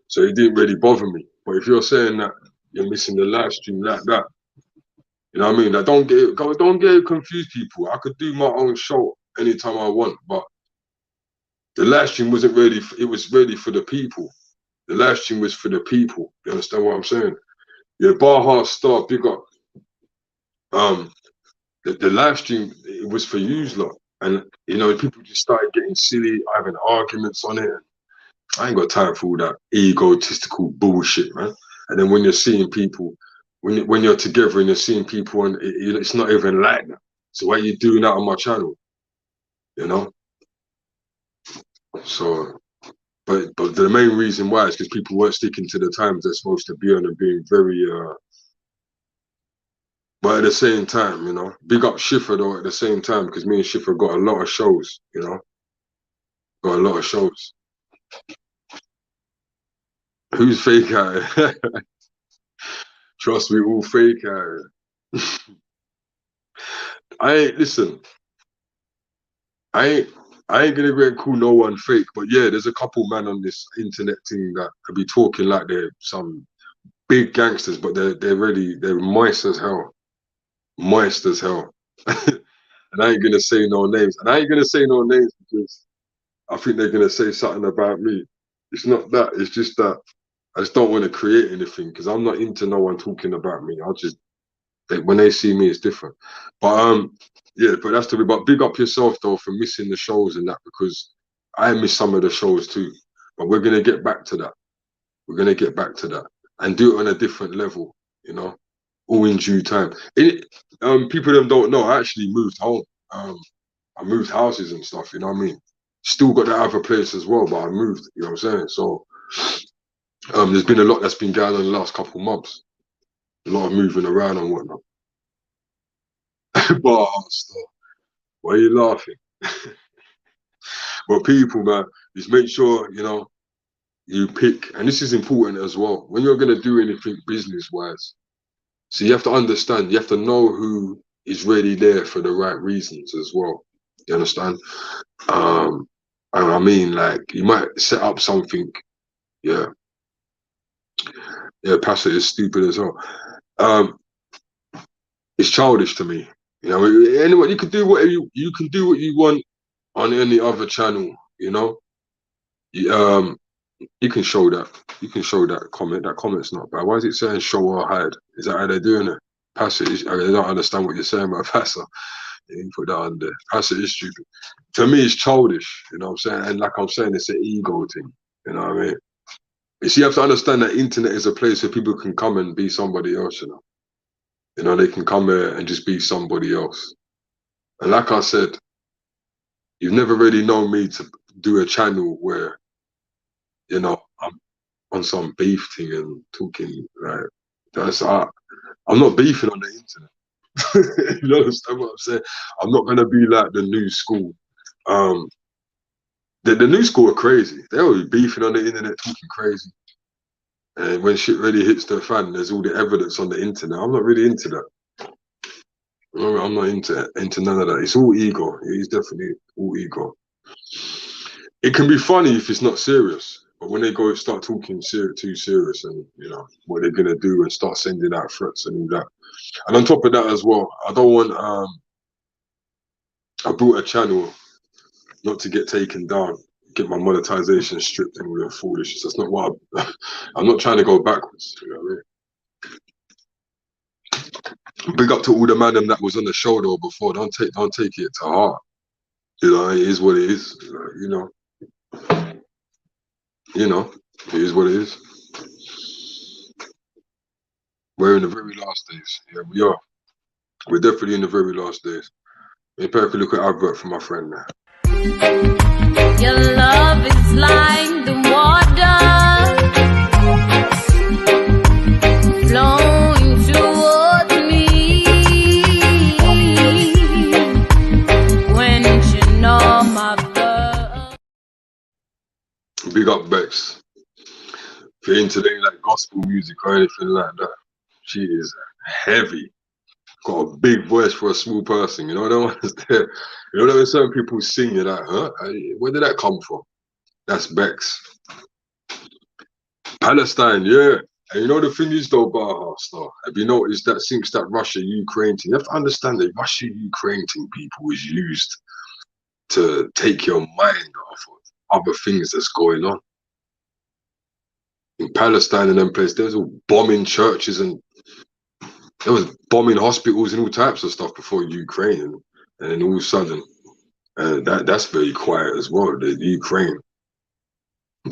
So it didn't really bother me. But if you're saying that you're missing the live stream like that, you know what I mean? Like, don't get it confused, people. I could do my own show anytime I want, but the live stream wasn't really. It was really for the people. The live stream was for the people. You understand what I'm saying? Yeah, Baja Star, big up. The live stream, it was for you lot, and you know, people just started getting silly, having arguments on it. I ain't got time for all that egotistical bullshit, man. And then when you're seeing people, when you're together and you're seeing people, and it's not even like that. So why are you doing that on my channel? You know. So, but the main reason why is because people weren't sticking to the times they're supposed to be on and being very. But at the same time, you know, big up Schiffer though. At the same time, because me and Schiffer got a lot of shows. You know, got a lot of shows. Who's fake out here? Trust me, all fake out here. Listen. I ain't gonna go and call no one fake, but yeah, there's a couple man on this internet thing that could be talking like they're some big gangsters, but they're moist as hell. Moist as hell. And I ain't gonna say no names. And I ain't gonna say no names because I think they're gonna say something about me. It's not that, it's just that I just don't want to create anything because I'm not into no one talking about me. When they see me, it's different. But yeah, but that's the way. But big up yourself though for missing the shows and that, because I miss some of the shows too. But we're gonna get back to that. We're gonna get back to that and do it on a different level. You know, all in due time. People that don't know, I actually moved home. I moved houses and stuff. You know what I mean? Still got that other place as well, but I moved. You know what I'm saying? So there's been a lot that's been going on the last couple months. A lot of moving around and whatnot. But why are you laughing? But people, man, just make sure, you know, you pick, and this is important as well, when you're going to do anything business-wise. So you have to understand, you have to know who is really there for the right reasons as well. You understand? And I mean, like, you might set up something, yeah. Yeah, Pastor is stupid as well. It's childish to me. You know, anyway, you can do whatever you can do what you want on any other channel, you know. You can show that. You can show that comment. That comment's not bad. Why is it saying show or hide? Is that how they're doing it? Pastor, I don't understand what you're saying about Pastor. You can put that on there. Pastor is stupid. To me, it's childish. You know what I'm saying? And like I'm saying, it's an ego thing. You know what I mean? You have to understand that internet is a place where people can come and be somebody else. You know, they can come here and just be somebody else. And like I said, you've never really known me to do a channel where, you know, I'm on some beef thing and talking like I'm not beefing on the internet. You understand what I'm saying? I'm not gonna be like the new school. The new school are crazy. They're always beefing on the internet, talking crazy. And when shit really hits the fan, there's all the evidence on the internet. I'm not really into that. I'm not into none of that. It's all ego. It's definitely all ego. It can be funny if it's not serious, but when they start talking too serious, and you know what they're gonna do, and start sending out threats and all that. And on top of that as well, I don't want. I built a channel not to get taken down, get my monetization stripped, and all that foolishness. That's not what I'm not trying to go backwards. You know what I mean? Big up to all the man that was on the show though before. Don't take it to heart. You know, it is what it is. You know, it is what it is. We're in the very last days. Yeah, we are. We're definitely in the very last days. Maybe I could look at advert for my friend now. Your love is like the water flowing towards me. Quenching all my thirst. Big up Bex. If you're into like gospel music or anything like that, she is heavy. Got a big voice for a small person. You know, that one's there. You know, there are certain people sing, you're like, huh? Where did that come from? That's Bex. Palestine, yeah. And you know the thing is though, Baha Star, have you noticed that since that Russia-Ukraine thing, you have to understand that Russia-Ukraine thing, people, is used to take your mind off of other things that's going on. In Palestine and them places, there was all bombing churches and there was bombing hospitals and all types of stuff before Ukraine, and then all of a sudden, that's very quiet as well. The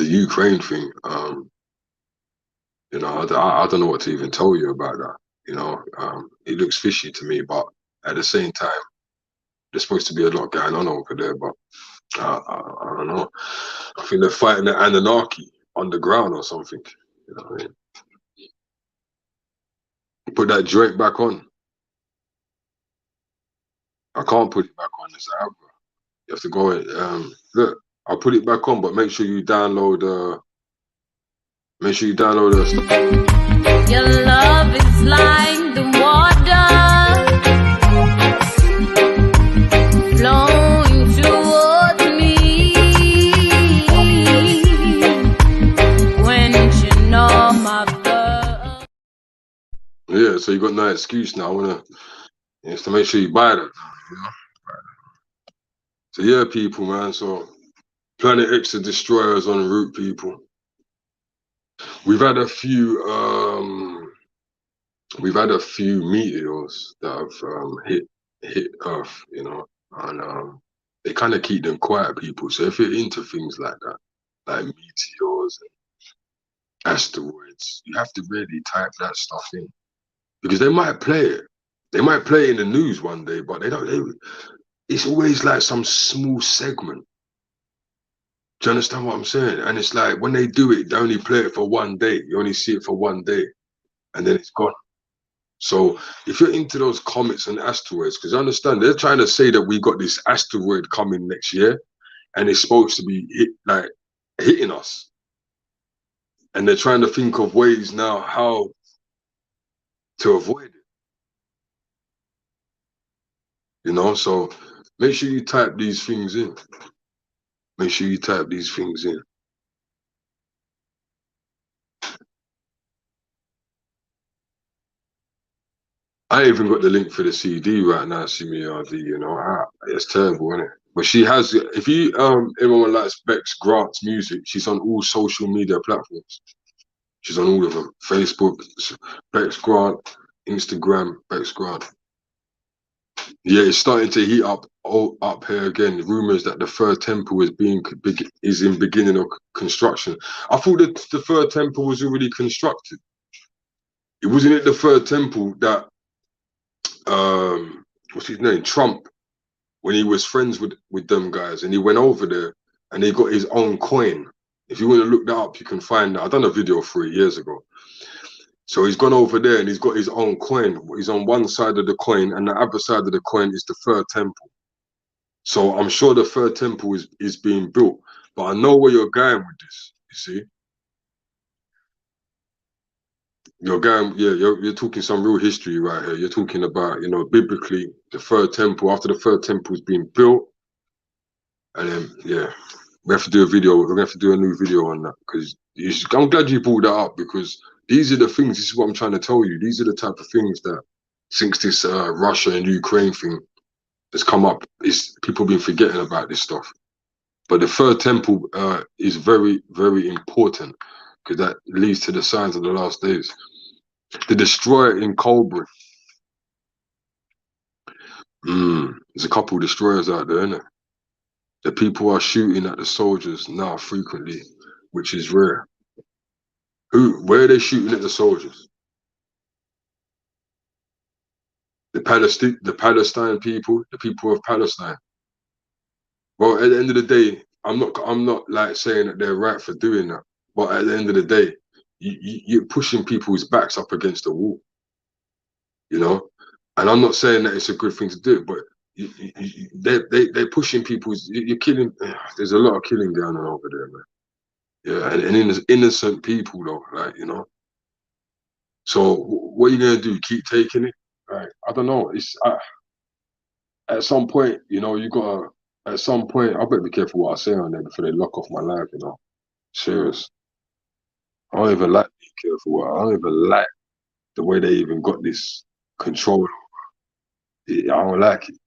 Ukraine thing. You know, I don't know what to even tell you about that. You know, it looks fishy to me, but at the same time, there's supposed to be a lot going on over there. But I don't know. I think they're fighting the Anunnaki underground or something. You know what I mean? Put that joint back on. I can't put it back on this app. You have to go in. Look, I'll put it back on, but make sure you download. Make sure you download the stuff. Your love is like the water flowing towards me, quenching all my thirst. Yeah, so you got no excuse now. You have to make sure you buy that. You know? So yeah, people, man. So Planet X, the destroyers en route, people. We've had a few meteors that have hit Earth, you know, and they kind of keep them quiet, people. So if you're into things like that, like meteors and asteroids, you have to really type that stuff in, because they might play it. They might play it in the news one day, but they don't. It's always like some small segment. Do you understand what I'm saying? And it's like when they do it, they only play it for one day. You only see it for one day, and then it's gone. So if you're into those comets and asteroids, because I understand they're trying to say that we got this asteroid coming next year, and it's supposed to be hitting us, and they're trying to think of ways now how to avoid it. You know, so make sure you type these things in. Make sure you type these things in. I even got the link for the CD right now, CMRD, you know. It's terrible, isn't it? But she has, if you, everyone likes Bex Grant's music, she's on all social media platforms. She's on all of them. Facebook, Bex Grant, Instagram, Bex Grant. Yeah, it's starting to heat up here again. Rumors that the third temple is in beginning of construction. I thought that the third temple was already constructed. It wasn't it the third temple that what's his name? Trump, when he was friends with them guys, and he went over there and he got his own coin. If you want to look that up, you can find that. I done a video 3 years ago. So he's gone over there and he's got his own coin. He's on one side of the coin, and the other side of the coin is the third temple. So I'm sure the third temple is being built. But I know where you're going with this, you see. You're going, yeah, you're talking some real history right here. You're talking about, you know, biblically, the third temple, after the third temple's been built, and then, yeah, we have to do a video. We're going to have to do a new video on that, because I'm glad you brought that up, because these are the things, this is what I'm trying to tell you. These are the type of things that, since this Russia and Ukraine thing has come up, people been forgetting about this stuff. But the third temple is very, very important, because that leads to the signs of the last days. The destroyer in Colbury. There's a couple of destroyers out there, isn't it? The people are shooting at the soldiers now frequently, which is rare. Where are they shooting at the soldiers? the Palestine people, the people of Palestine. Well, at the end of the day, I'm not like saying that they're right for doing that, but at the end of the day, you're pushing people's backs up against the wall, you know. And I'm not saying that it's a good thing to do, but they're pushing people's. You're killing. There's a lot of killing going on over there, man. Yeah, and innocent people though, like, you know. So what are you gonna do? Keep taking it? Like, I don't know. At some point, you know, you gotta. At some point, I better be careful what I say on there before they lock off my life. You know, serious. I don't even like being careful. I don't even like the way they even got this control. I don't like it.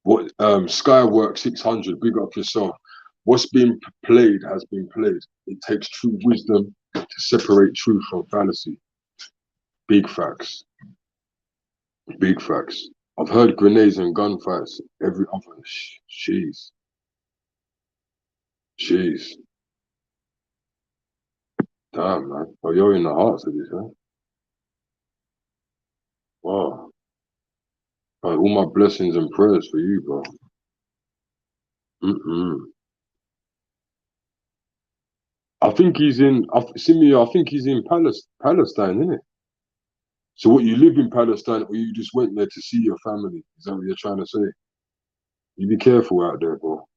What Skywork 600, big up yourself. What's been played has been played. It takes true wisdom to separate truth from fallacy. Big facts. Big facts. I've heard grenades and gunfights every other. Jeez. Jeez. Damn, man. Oh, you're in the heart of this, huh? Wow. All my blessings and prayers for you, bro. I think he's in. Simia, I think he's in Palestine, isn't it? So, what, you live in Palestine, or you just went there to see your family? Is that what you're trying to say? You be careful out there, bro.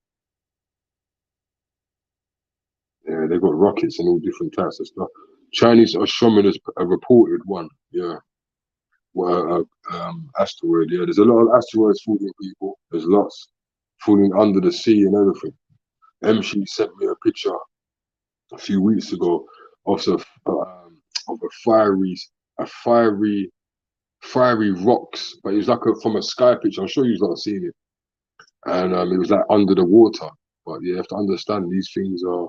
Yeah, they got rockets and all different types of stuff. Chinese astronomers have reported one. Yeah, well, asteroid. Yeah, there's a lot of asteroids falling, people. There's lots falling under the sea and everything. She sent me a picture a few weeks ago of a fiery rocks, but it was like from a sky picture. I'm sure you've not seen it, and it was like under the water. But you have to understand these things are,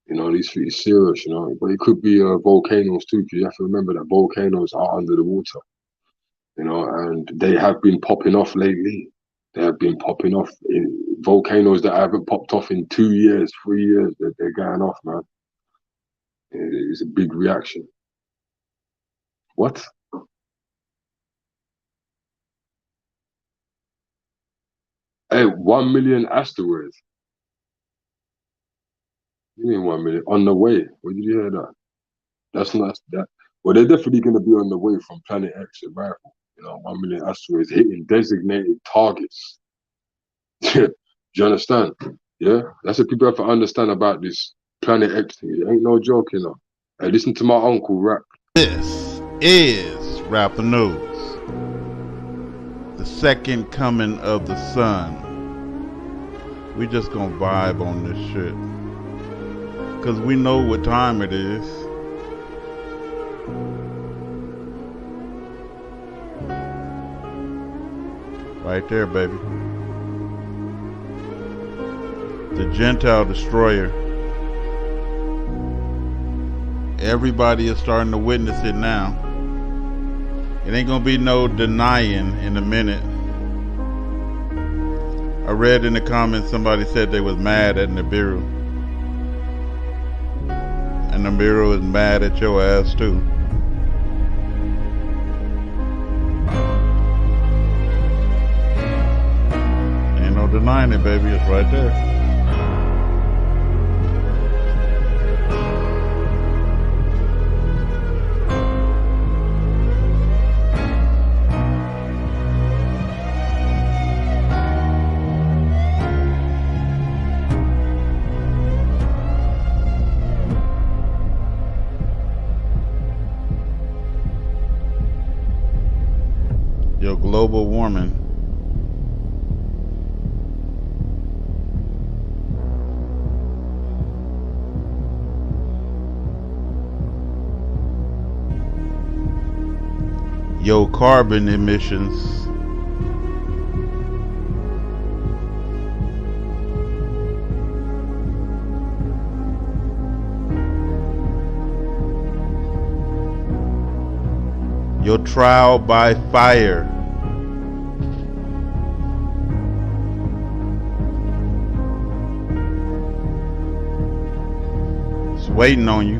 you know, these things are serious, you know. But it could be volcanoes too, because you have to remember that volcanoes are under the water, you know, and they have been popping off lately. They have been popping off in volcanoes that haven't popped off in 2 years, 3 years. They're going off, man. It's a big reaction. What? Hey, 1 million asteroids. You mean 1 million on the way? Where did you hear that? That's not that. Well, they're definitely going to be on the way from Planet X arrival. You know, 1 million asteroids hitting designated targets. Do you understand? Yeah, that's what people have to understand about this Planet X thing. It ain't no joke, you know. Hey, listen to my uncle rap. This is Rapper News, the second coming of the sun. We just gonna vibe on this shit, cause we know what time it is. Right there, baby. The Gentile Destroyer. Everybody is starting to witness it now. It ain't gonna be no denying in a minute. I read in the comments somebody said they was mad at Nibiru. And Nibiru is mad at your ass too. Ain't no denying it, baby. It's right there. Your global warming. Your carbon emissions. Your trial by fire. It's waiting on you.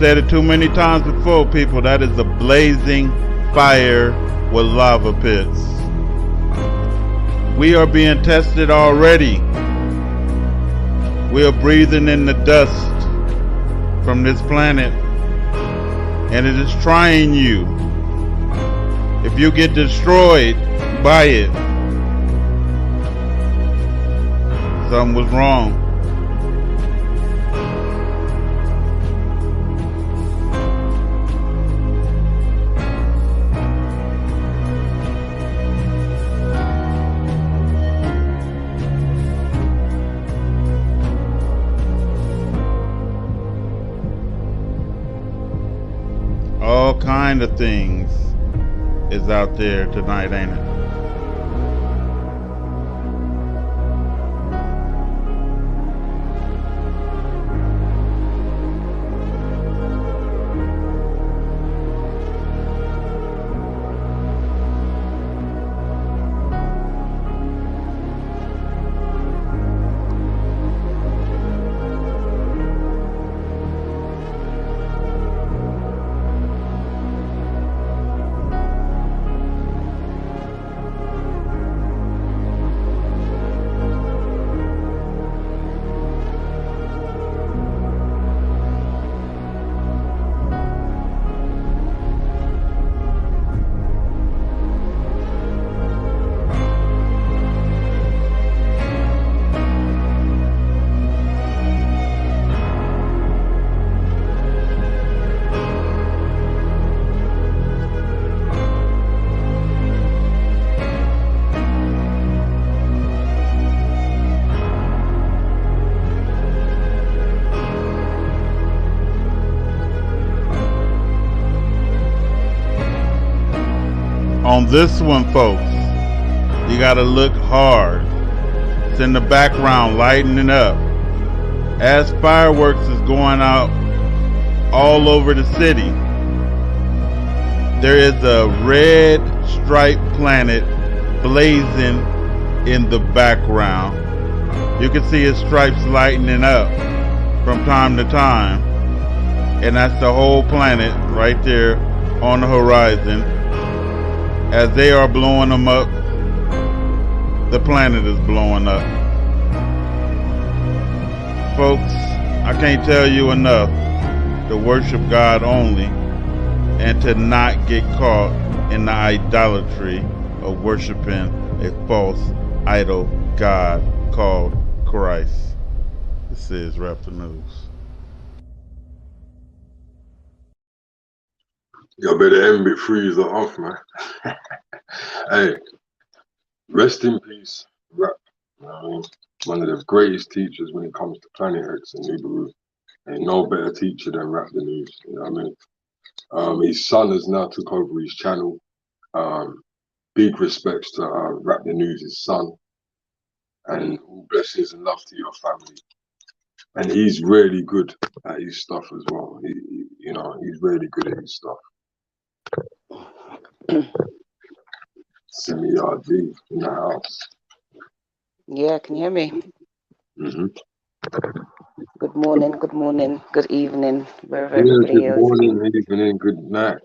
said it too many times before, people. That is a blazing fire with lava pits. We are being tested already. We are breathing in the dust from this planet, and it is trying you. If you get destroyed by it, something was wrong. All kind of things is out there tonight, ain't it? On this one, folks, you gotta look hard. It's in the background, lightening up. As fireworks is going out all over the city, there is a red striped planet blazing in the background. You can see its stripes lightening up from time to time. And that's the whole planet right there on the horizon. As they are blowing them up, the planet is blowing up. Folks, I can't tell you enough to worship God only and to not get caught in the idolatry of worshiping a false idol God called Christ. This is Rap the News. Y'all better end it, freeze it off, man. Hey, rest in peace, Rap. You know what I mean? One of the greatest teachers when it comes to Planet X and Nibiru. Ain't no better teacher than Rap the News. You know what I mean? His son has now took over his channel. Big respects to Rap the News' son. And all blessings and love to your family. And he's really good at his stuff as well. You know, he's really good at his stuff. Semi-RD in the house. Yeah, can you hear me? Mm-hmm. Good morning, good evening, wherever Yeah, everybody good is. morning, evening, good night.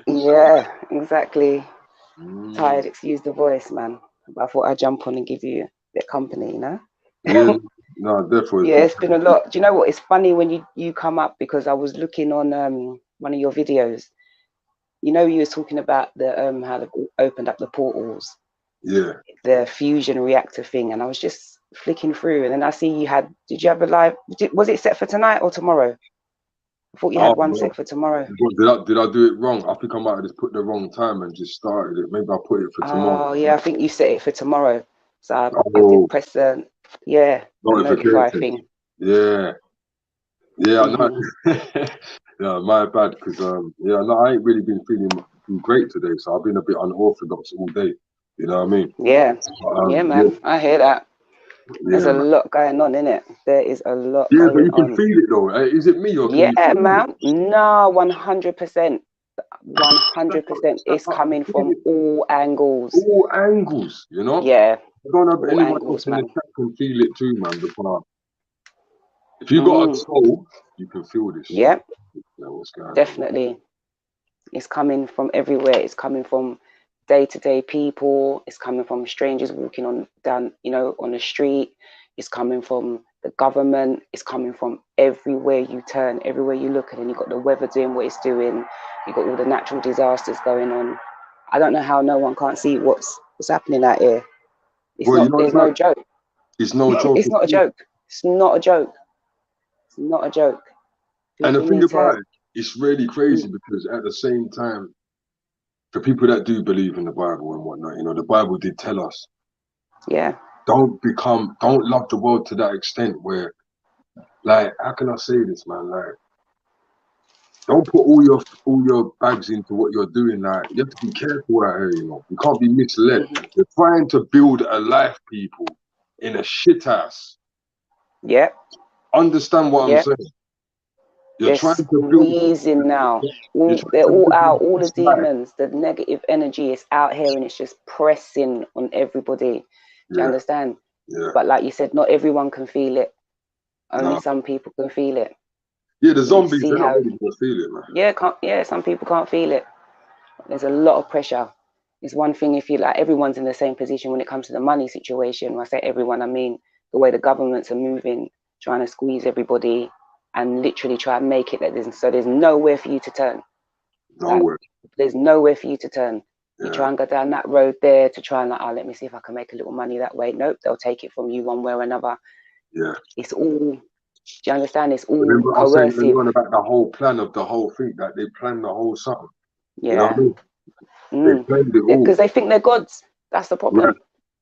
Yeah, exactly. Tired, excuse the voice, man. But I thought I'd jump on and give you a bit of company, you know? Yeah, no, definitely. Yeah, it's been a lot. Do you know what? It's funny when you come up, because I was looking on one of your videos. You know, you were talking about the how they opened up the portals. Yeah. The fusion reactor thing, and I was just flicking through, and then I see you had. Did you have a live? Was it set for tonight or tomorrow? I thought you had one set for tomorrow. Did I do it wrong? I think I might have just put the wrong time and just started it. Maybe I put it for tomorrow. Oh yeah, I think you set it for tomorrow. So I did press the the notify thing. Yeah. No, yeah, my bad, because I ain't really been feeling great today, so I've been a bit unorthodox all day. You know what I mean? Yeah, yeah, man. Yeah. I hear that. There's a lot going on in it. There is a lot. Yeah, but you can feel it though. Is it me or? Yeah, man. No, 100%. 100%. It's coming from all angles. All angles, you know. Yeah. I don't know if anyone else in the chat can feel it too, man. Because If you got a soul, you can feel this. Yeah, What's going on? definitely. It's coming from everywhere. It's coming from day-to-day people. It's coming from strangers walking on the street. It's coming from the government. It's coming from everywhere you turn, everywhere you look, and then you've got the weather doing what it's doing. You've got all the natural disasters going on. I don't know how no one can't see what's happening out here. It's Well, not. you know, There's no joke. it's no joke. It's not a joke. It's not a joke. It's not a joke. And the People thing need to. about it, it's really crazy because at the same time, for people that do believe in the Bible and whatnot, you know, the Bible did tell us, Yeah. don't love the world to that extent where, like, how can I say this, man? Like, don't put all your bags into what you're doing. Like, you have to be careful out here, you know. You can't be misled. You're trying to build a life, people, in a shit ass. Yeah. Understand what I'm saying? You're They're trying to build squeezing now. They're all out. All the demons, the negative energy is out here, and it's just pressing on everybody. Do you understand? Yeah. But like you said, not everyone can feel it. Only some people can feel it. Yeah, the zombies, they're not really gonna feel it, man. Yeah, some people can't feel it. There's a lot of pressure. It's one thing if you like everyone's in the same position when it comes to the money situation. When I say everyone, I mean the way the governments are moving, trying to squeeze everybody and literally try and make it that there's nowhere for you to turn. Nowhere. There's nowhere for you to turn. Yeah. You try and go down that road there to try and let me see if I can make a little money that way. Nope, they'll take it from you one way or another. Yeah. It's all, do you understand? It's all Remember I was saying coercive. about the whole plan of the whole thing, that they planned the whole something. Yeah. You know what I mean? They planned it all. Because they think they're gods. That's the problem.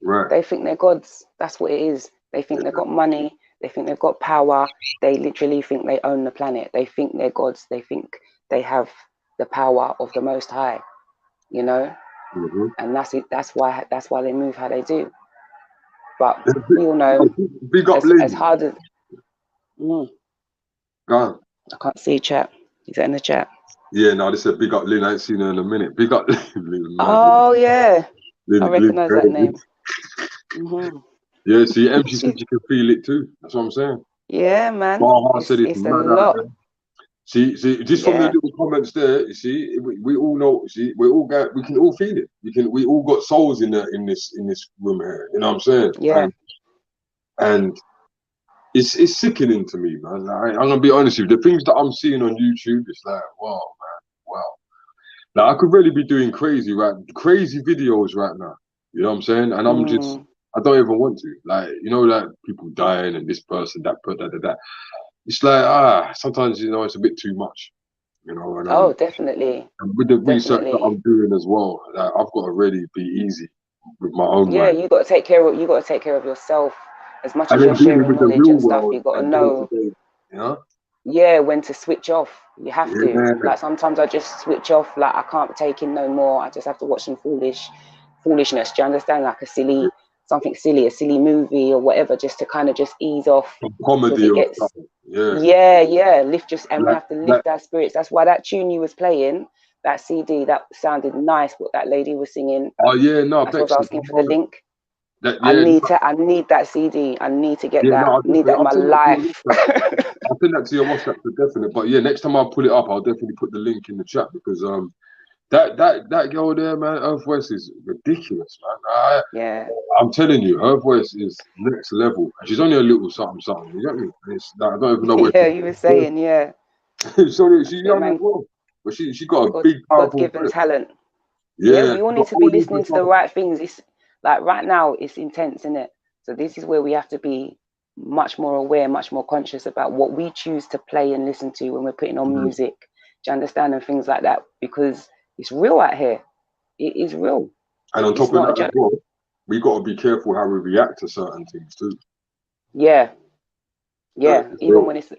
Right. They think they're gods. That's what it is. They think they've got money. They think they've got power. They literally think they own the planet. They think they're gods. They think they have the power of the Most High, you know? And that's it. That's why they move how they do. But we all know, big up as hard as... Go on. I can't see chat. Is that in the chat? Yeah, no, this is a big up Lynn. I ain't seen her in a minute. Big up Lynn. Oh, yeah. Lynn, I recognise that name. Yeah, see, MC said you can feel it too. That's what I'm saying. Yeah, man. It's a lot. See, just from the little comments there, you see, we all know. See, we can all feel it. We all got souls in this room here. You know what I'm saying? Yeah. And it's sickening to me, man. I'm gonna be honest with you. The things that I'm seeing on YouTube, it's like, wow, man, wow. Now I could really be doing crazy videos right now. You know what I'm saying? And I'm just, I don't even want to. Like, you know, like people dying and this person, that. It's like, sometimes, you know, it's a bit too much. You know. And, definitely. And with the research that I'm doing as well, like, I've got to really be easy with my own mind. You got to take care of yourself. As much as you're sharing knowledge and stuff, you got to know. Yeah, when to switch off. You have to. Like sometimes I just switch off. Like I can't take in no more. I just have to watch some foolishness. Do you understand? Like a silly movie or whatever, just to kind of just ease off. Comedy or something. Yeah. We have to lift our spirits. That's why that tune you was playing, that CD, that sounded nice. What that lady was singing. Oh yeah, no. I was asking for the link. I need that CD. I need to get that. I need that in my life. I'll send that to your WhatsApp for definite. But yeah, next time I pull it up, I'll definitely put the link in the chat because that girl there, man, her voice is ridiculous, man. I'm telling you, her voice is next level. She's only a little something. You get me? It's like, I don't even know where. Yeah, you were saying, yeah. So she's young as well, but she got a big, powerful God-given talent. Yeah, we all need to be listening to the right things. It's like right now, it's intense, isn't it? So this is where we have to be much more aware, much more conscious about what we choose to play and listen to when we're putting on music. Do you understand? And things like that, because it's real out here. It is real. And on top of that as well, we got to be careful how we react to certain things too. Yeah. Even when it's the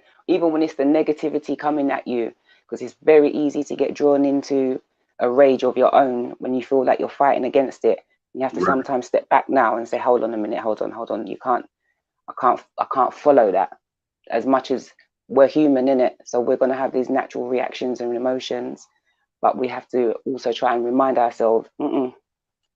negativity coming at you, because it's very easy to get drawn into a rage of your own when you feel like you're fighting against it. You have to sometimes step back now and say, hold on a minute, hold on. I can't follow that. As much as we're human in it, so we're going to have these natural reactions and emotions, but we have to also try and remind ourselves,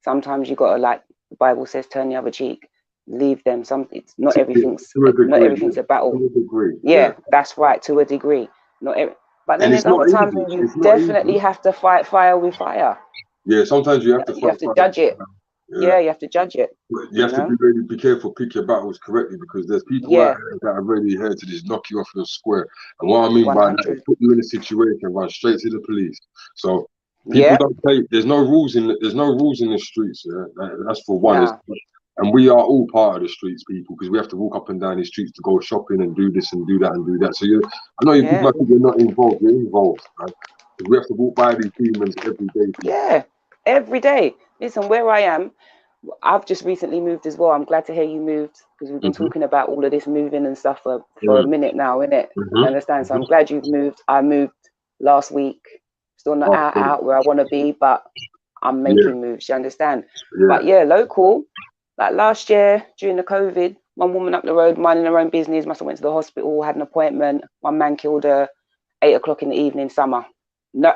sometimes you got to, like the Bible says, turn the other cheek. leave them. It's not To everything's a degree, not everything's a battle. to a degree, Yeah, that's right, to a degree. Not every, but then and there's it's not other times easy. when you It's not definitely easy. have to fight fire with fire. Yeah, sometimes you have to You have fight to fire. judge it. Yeah. Yeah, you have to judge it. But you have to be careful, pick your battles correctly, because there's people out there that are really here to just knock you off your square. And what I mean by that is put you in a situation, run straight to the police. So people don't take. There's no rules in the streets. Yeah, that's for one. Nah. And we are all part of the streets, people, because we have to walk up and down these streets to go shopping and do this and do that and do that. So I know people like you're not involved. You're involved, right? Because we have to walk by these demons every day. Yeah, every day. Listen, where I am, I've just recently moved as well. I'm glad to hear you moved, because we've been talking about all of this moving and stuff for a minute now, innit? You understand? So I'm glad you've moved. I moved last week. Still not out where I want to be, but I'm making moves. You understand? But yeah, local. Like last year during the COVID, one woman up the road minding her own business, must have went to the hospital, had an appointment. One man killed her 8 o'clock in the evening, summer. No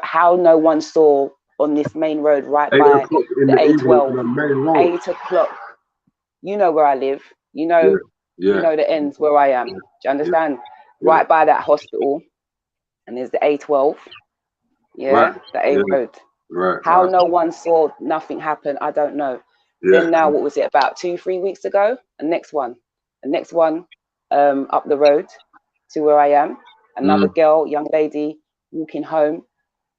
one saw on this main road right by the A12. 8 o'clock. You know where I live. You know the ends where I am. Do you understand? Right by that hospital, and there's the A12. The A road. How no one saw nothing happen, I don't know. Then now, what was it, about 2-3 weeks ago? The next one up the road to where I am. Another girl, young lady, walking home.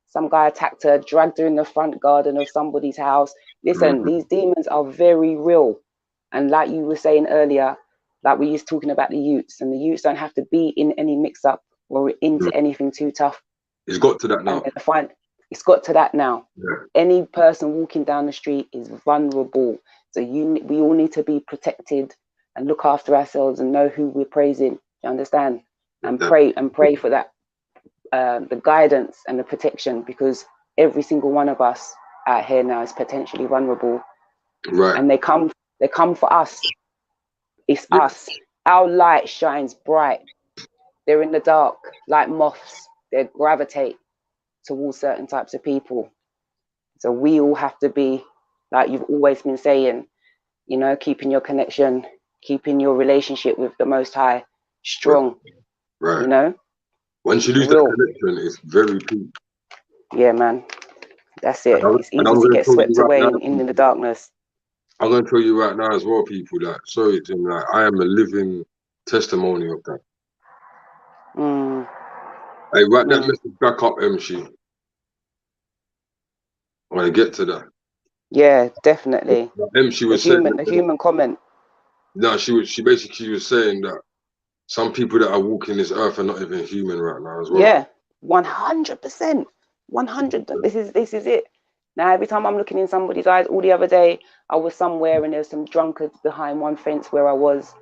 Some guy attacked her, dragged her in the front garden of somebody's house. Listen, these demons are very real. And like you were saying earlier, like we used talking about the youths, and the youths don't have to be in any mix-up or into anything too tough. It's got to that now. It's got to that now. Any person walking down the street is vulnerable. So we all need to be protected and look after ourselves and know who we're praising. You understand? And pray for that, the guidance and the protection, because every single one of us out here now is potentially vulnerable. Right. And they come for us. It's us. Our light shines bright. They're in the dark like moths. They gravitate towards certain types of people. So we all have to be, like you've always been saying, keeping your connection, keeping your relationship with the Most High strong. Right. Once you lose that connection, it's very deep. Yeah, man. That's it. It's easy to get swept away in the darkness. I'm going to tell you right now as well, people, that sorry, Tim, like, I am a living testimony of that. Hey, write that message back up, MC. I want to get to that. Yeah, definitely. MC was saying a human comment. No, she basically was saying that some people that are walking this earth are not even human right now as well. Yeah, 100%. 100. This is it. Now, every time I'm looking in somebody's eyes, all the other day, I was somewhere and there's some drunkards behind one fence where I was,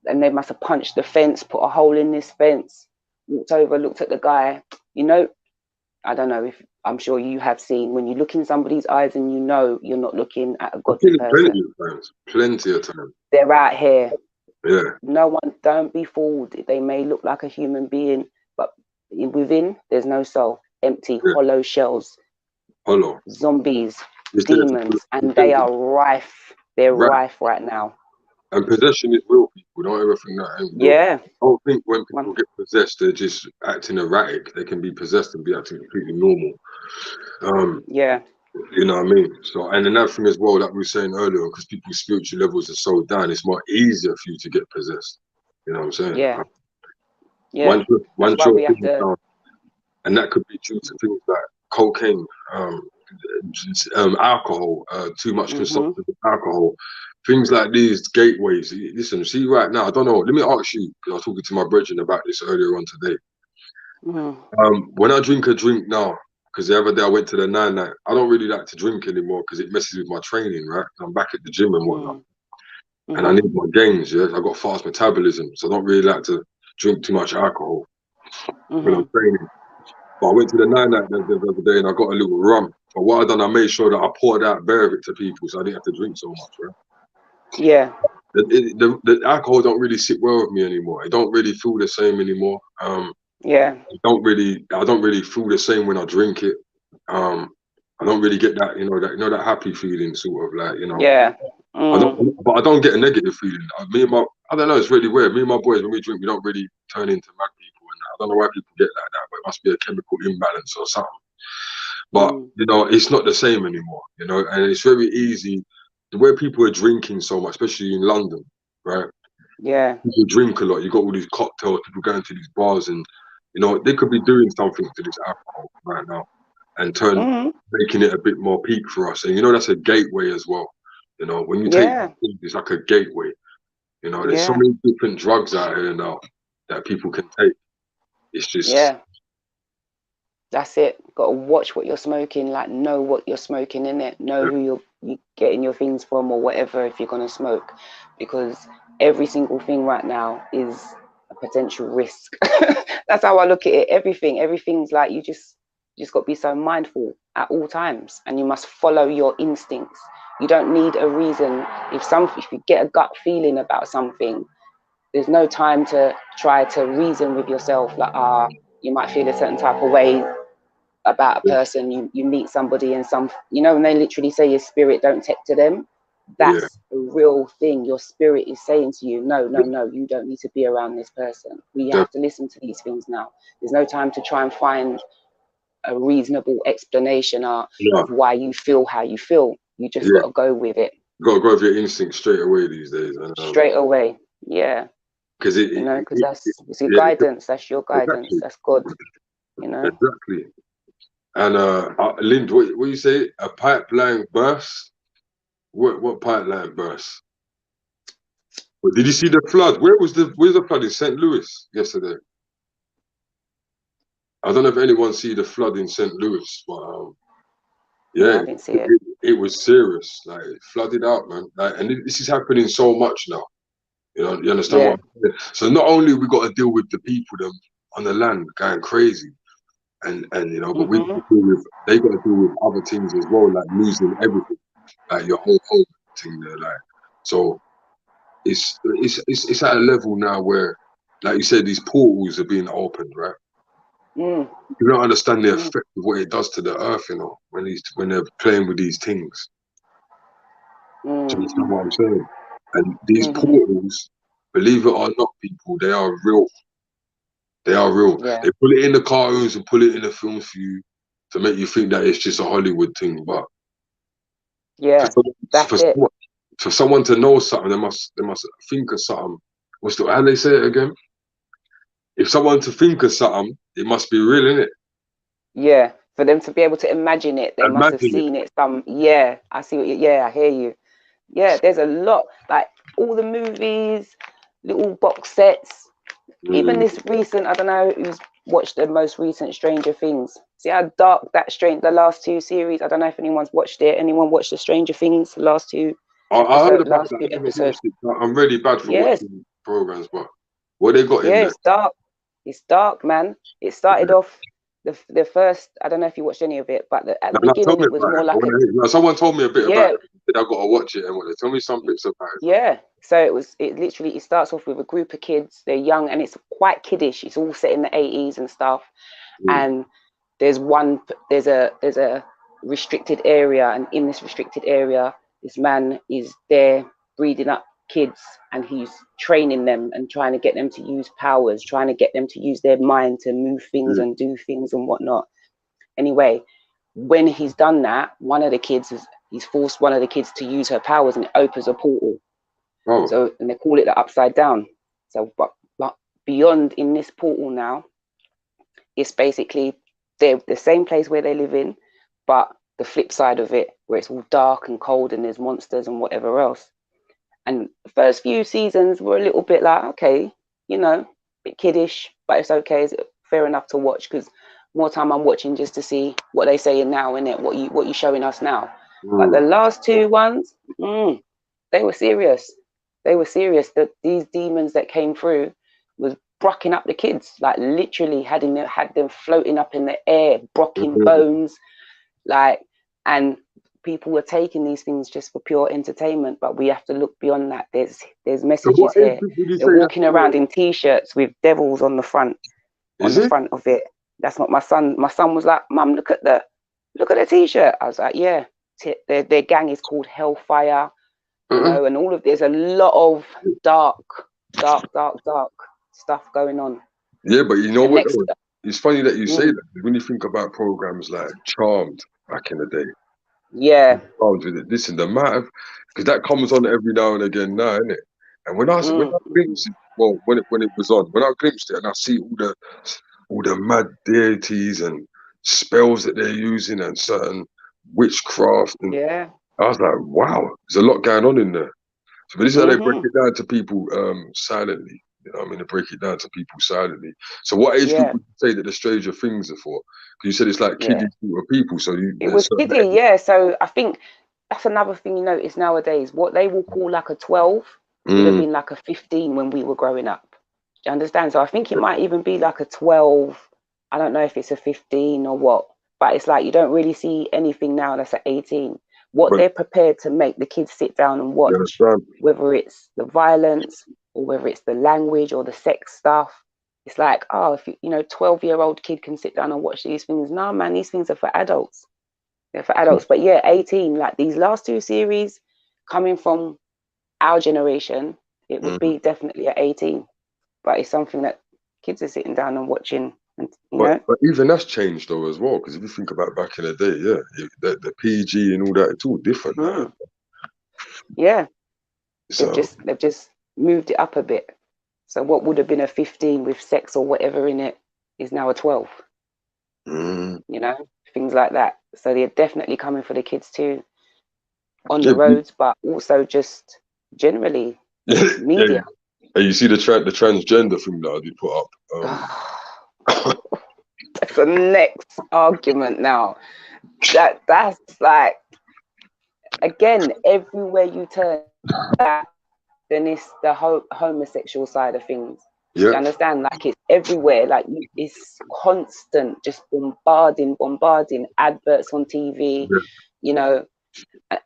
and they must have punched the fence, put a hole in this fence, walked over, looked at the guy. I don't know if, I'm sure you have seen, when you look in somebody's eyes and you're not looking at a godly person. Plenty of times. They're out here. Yeah. No one, don't be fooled. They may look like a human being, but within, there's no soul. Empty, hollow shells. Hollow. Zombies, demons, and they are rife. They're rife right now. And possession is real, people. Don't ever think that. Yeah. I don't think when people get possessed, they're just acting erratic. They can be possessed and be acting completely normal. Yeah. You know what I mean? So, and another thing as well that we were saying earlier, because people's spiritual levels are so down, it's more easier for you to get possessed. You know what I'm saying? Yeah. Yeah. Once you're down, and that could be due to things like cocaine, alcohol, too much consumption of alcohol, things like these gateways. Listen, see right now, I don't know. Let me ask you, because I was talking to my brethren about this earlier on today. When I drink a drink now, because the other day I went to the 9-night, I don't really like to drink anymore because it messes with my training, right? I'm back at the gym and whatnot. And I need my gains, yeah? I got fast metabolism, so I don't really like to drink too much alcohol when I'm training. But I went to the 9-night the other day and I got a little rum. But what I done, I made sure that I poured out bare of it to people so I didn't have to drink so much, right? Yeah. The alcohol don't really sit well with me anymore. It don't really feel the same anymore. Yeah. I don't really feel the same when I drink it. I don't really get that, that happy feeling, sort of like, Yeah. But I don't get a negative feeling. I don't know. It's really weird. Me and my boys, when we drink, we don't really turn into mad people. And I don't know why people get like that, but it must be a chemical imbalance or something. But you know, it's not the same anymore. You know, and it's very easy. The way people are drinking so much, especially in London, right? Yeah. People drink a lot. You got all these cocktails. People going to these bars, and you know they could be doing something to this alcohol right now, and making it a bit more peak for us. And you know that's a gateway as well. You know, when you take it's like a gateway. You know, there's so many different drugs out here now that people can take. It's just that's it. Got to watch what you're smoking. Like, know what you're smoking in it. Know who you're getting your things from or whatever if you're gonna smoke, because every single thing right now is a potential risk. That's how I look at it. Everything's like you just got to be so mindful at all times, and you must follow your instincts. You don't need a reason. If you get a gut feeling about something, there's no time to try to reason with yourself. Like, you might feel a certain type of way about a person. You meet somebody and when they literally say your spirit don't take to them, that's a real thing. Your spirit is saying to you, no, you don't need to be around this person. We have to listen to these things now. There's no time to try and find a reasonable explanation of why you feel how you feel. You just got to go with it. You got to go with your instinct straight away these days. Straight away, because it's your guidance. That's your guidance. Exactly. That's God. You know. Exactly. And Lind, what you say? A pipeline burst? What pipeline burst? Well, did you see the flood? Where's the flood in St. Louis yesterday? I don't know if anyone see the flood in St. Louis, but I didn't see it. It was serious. Like, it flooded out, man. Like, and this is happening so much now. You know, you understand what I'm saying? So not only we got to deal with the people them on the land going crazy, and you know, but they got to deal with other things as well, like losing everything, like your whole home thing there, like. So it's at a level now where, like you said, these portals are being opened, right? You don't understand the effect of what it does to the earth, you know, when they're playing with these things. Do you understand what I'm saying? And these portals, believe it or not, people, they are real. They are real. Yeah. They put it in the cartoons and put it in the films for you to make you think that it's just a Hollywood thing, but for someone to know something, they must think of something. How they say it again? If someone to think of something, it must be real, innit? Yeah, for them to be able to imagine it, they must have seen it. I see what I hear you. Yeah, there's a lot, like all the movies, little box sets, even this recent, I don't know who's watched the most recent Stranger Things. See how dark the last two series, I don't know if anyone's watched it. Anyone watched the Stranger Things, the last two episodes? I'm really bad for watching programs, but what they got in there? It's dark. It's dark, man. It started off the first. I don't know if you watched any of it, but at the beginning it was more like someone told me a bit about it. I got to watch it, and tell me some bits about it. Yeah. So it starts off with a group of kids. They're young and it's quite kiddish. It's all set in the 80s and stuff. And there's a restricted area, and in this restricted area, this man is there breeding up kids, and he's training them and trying to get them to use powers, trying to get them to use their mind to move things and do things and whatnot. Anyway, when he's done that, he's forced one of the kids to use her powers, and it opens a portal. So, and they call it the upside down. So but beyond in this portal now, it's basically they're the same place where they live in, but the flip side of it, where it's all dark and cold and there's monsters and whatever else. And the first few seasons were a little bit like, okay, you know, a bit kiddish, but it's okay. It's fair enough to watch, because more time I'm watching just to see what they saying now, innit? What you showing us now. But the last two ones, they were serious. They were serious. That these demons that came through was brocking up the kids, like literally had them floating up in the air, brocking bones, like, and people were taking these things just for pure entertainment, but we have to look beyond that. There's messages here. They're walking around in t-shirts with devils on the front, front of it. That's what my son was like, Mum, look at the t-shirt. I was like, yeah. Their gang is called Hellfire. you know, and all of there's a lot of dark stuff going on. Yeah, but you know And what? next, It's funny that you say that. When you think about programs like Charmed back in the day, yeah, Charmed with it, this and the amount of, because that comes on every now and again now, innit? And when I glimpsed it, well, when it was on, when I glimpsed it and I see all the mad deities and spells that they're using and certain witchcraft, and yeah, I was like, wow, there's a lot going on in there. So, but this is how they break it down to people silently. You know what I mean? They break it down to people silently. So what age group would you say that the Stranger Things are for? Because you said it's like kiddie sort of people. So it was kiddie, yeah. So I think that's another thing you notice nowadays. What they will call like a 12 would have been like a 15 when we were growing up. Do you understand? So I think it might even be like a 12. I don't know if it's a 15 or what, but it's like you don't really see anything now that's at 18. What they're prepared to make the kids sit down and watch, whether it's the violence or whether it's the language or the sex stuff. It's like, oh, if you know, 12-year-old kid can sit down and watch these things. No, man, these things are for adults. They're for adults. But yeah, 18, like these last two series coming from our generation, it would be definitely at 18. But it's something that kids are sitting down and watching. And, you know? But even that's changed though as well, because if you think about back in the day, the PG and all that, it's all different now. Yeah, so they've just moved it up a bit. So what would have been a 15 with sex or whatever in it is now a 12. You know, things like that. So they're definitely coming for the kids too, on the roads, but also just generally media. And you see the transgender thing that we put up. That's the next argument now. That's like, again, everywhere you turn, then it's the homosexual side of things. You understand? Like it's everywhere. Like it's constant, just bombarding adverts on TV. You know,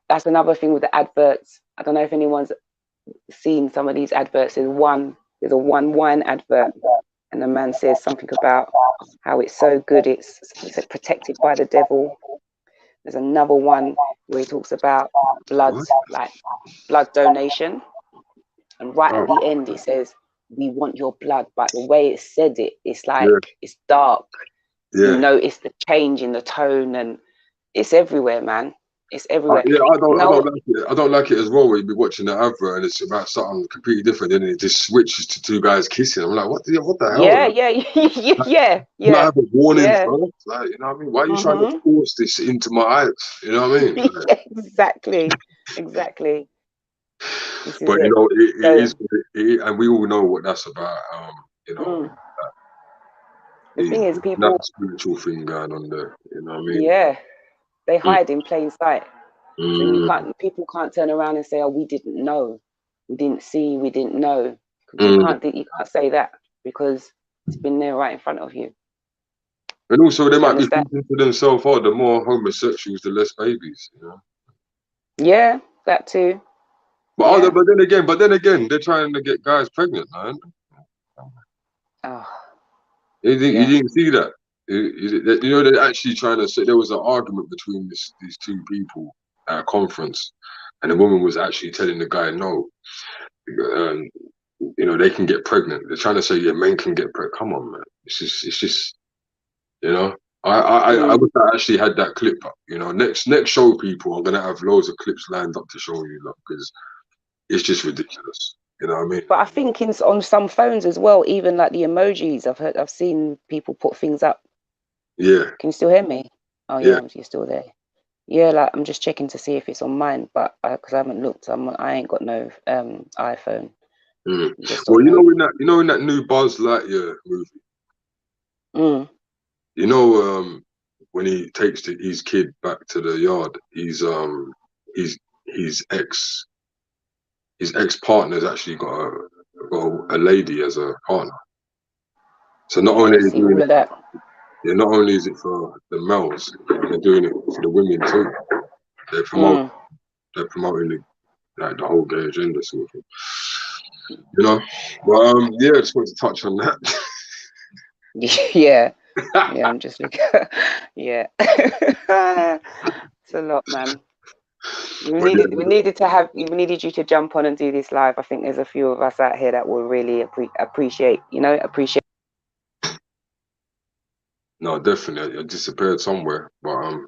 that's another thing with the adverts. I don't know if anyone's seen some of these adverts. There's a one wine advert, and the man says something about how it's so good, it's protected by the devil. There's another one where he talks about blood, like blood donation, and right at the end it says, "We want your blood," but the way it said it, it's like it's dark. You notice the change in the tone, and it's everywhere, man. It's everywhere. I don't like it. I don't like it as well. Where you be watching the advert and it's about something completely different, and it just switches to two guys kissing. I'm like, what the hell? Yeah. I have a warning, bro. Like, you know what I mean? Why are you trying to force this into my eyes? You know what I mean? Exactly. But you know, it is, and we all know what that's about. You know, the thing is, people that spiritual thing going on there. You know what I mean? Yeah, they hide in plain sight. So people can't turn around and say, "Oh, we didn't know, we didn't see, we didn't know." You can't say that because it's been there right in front of you. And also, they might be thinking to themselves, "Oh, the more homosexuals, the less babies." You know? Yeah, that too. But then again, they're trying to get guys pregnant, man. You didn't see that. You know, they're actually trying to say there was an argument between these two people at a conference, and the woman was actually telling the guy, "No, you know, they can get pregnant." They're trying to say, "Yeah, men can get pregnant." Come on, man. It's just, you know. I wish I actually had that clip up. You know, next show, people, I'm gonna have loads of clips lined up to show you, because it's just ridiculous. You know what I mean? But I think on some phones as well, even like the emojis, I've seen people put things up. Yeah. Can you still hear me? Oh yeah, you're still there. Yeah, like I'm just checking to see if it's on mine, but because I haven't looked, I ain't got no iPhone. Well, you know in that new Buzz Lightyear movie. You know, when he takes his kid back to the yard, his ex partner's actually got a lady as a partner. So not only is doing that, not only is it for the males, they're doing it for the women too. They're promoting the whole gay agenda sort of thing. You know, but I just wanted to touch on that. Yeah, I'm just looking. Yeah, it's a lot, man. But yeah, We needed you to jump on and do this live. I think there's a few of us out here that will really appreciate. no, definitely. I disappeared somewhere, but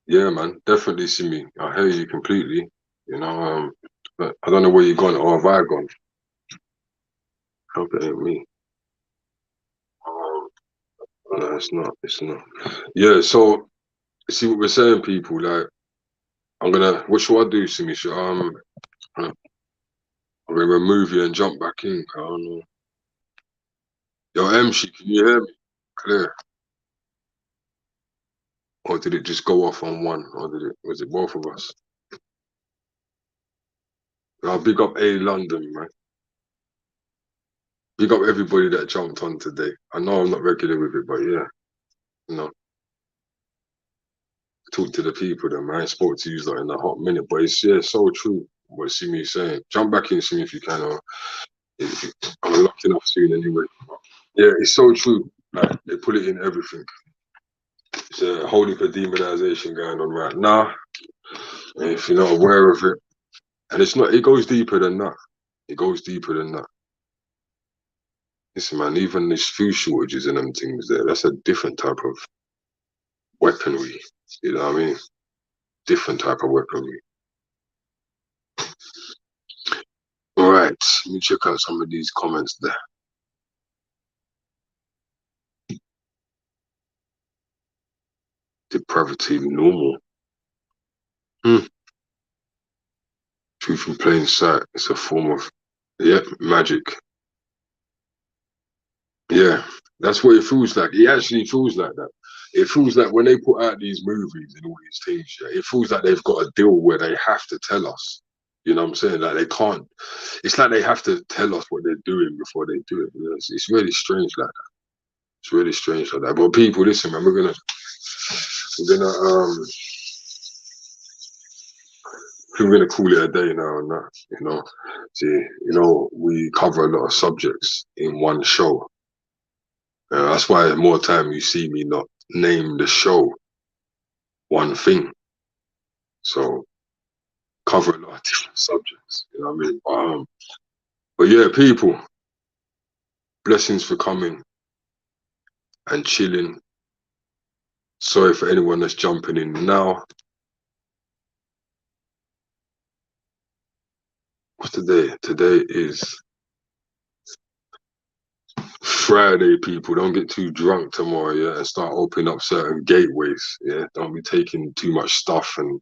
yeah, man, definitely see me. I hear you completely. But I don't know where you gone or have I gone. Hope it ain't me. No, it's not. It's not. Yeah. So see what we're saying, people. Like, What should I do, Simi? I'm gonna remove you and jump back in. I don't know. Yo, MC, can you hear me? Clear. Or did it just go off on one? Or was it both of us? I'll big up A London, man. Big up everybody that jumped on today. I know I'm not regular with it, but yeah, talk to the people then, man. I ain't spoke to you like in a hot minute, but it's so true what Simi is saying. Jump back in, Simi, if you can, or if you, I'm locking off soon anyway. Yeah, it's so true. Like, they put it in everything. It's a whole heap of demonization going on right now. And if you're not aware of it, and it goes deeper than that. It goes deeper than that. Listen, man, even these food shortages and them things there, that's a different type of weaponry. You know what I mean? Different type of weaponry. All right, let me check out some of these comments there. Depravity normal. Truth in plain sight. It's a form of, magic. Yeah, that's what it feels like. It actually feels like that. It feels like when they put out these movies and all these things, it feels like they've got a deal where they have to tell us. You know what I'm saying? Like, they can't. It's like they have to tell us what they're doing before they do it. It's really strange like that. It's really strange like that. But people, listen, man, we're gonna call it a day now and that. See, we cover a lot of subjects in one show. That's why more time you see me not name the show one thing. So cover a lot of different subjects. You know what I mean? But yeah, people, blessings for coming and chilling. Sorry for anyone that's jumping in now. What's today? Today is Friday, people. Don't get too drunk tomorrow, and start opening up certain gateways. Don't be taking too much stuff and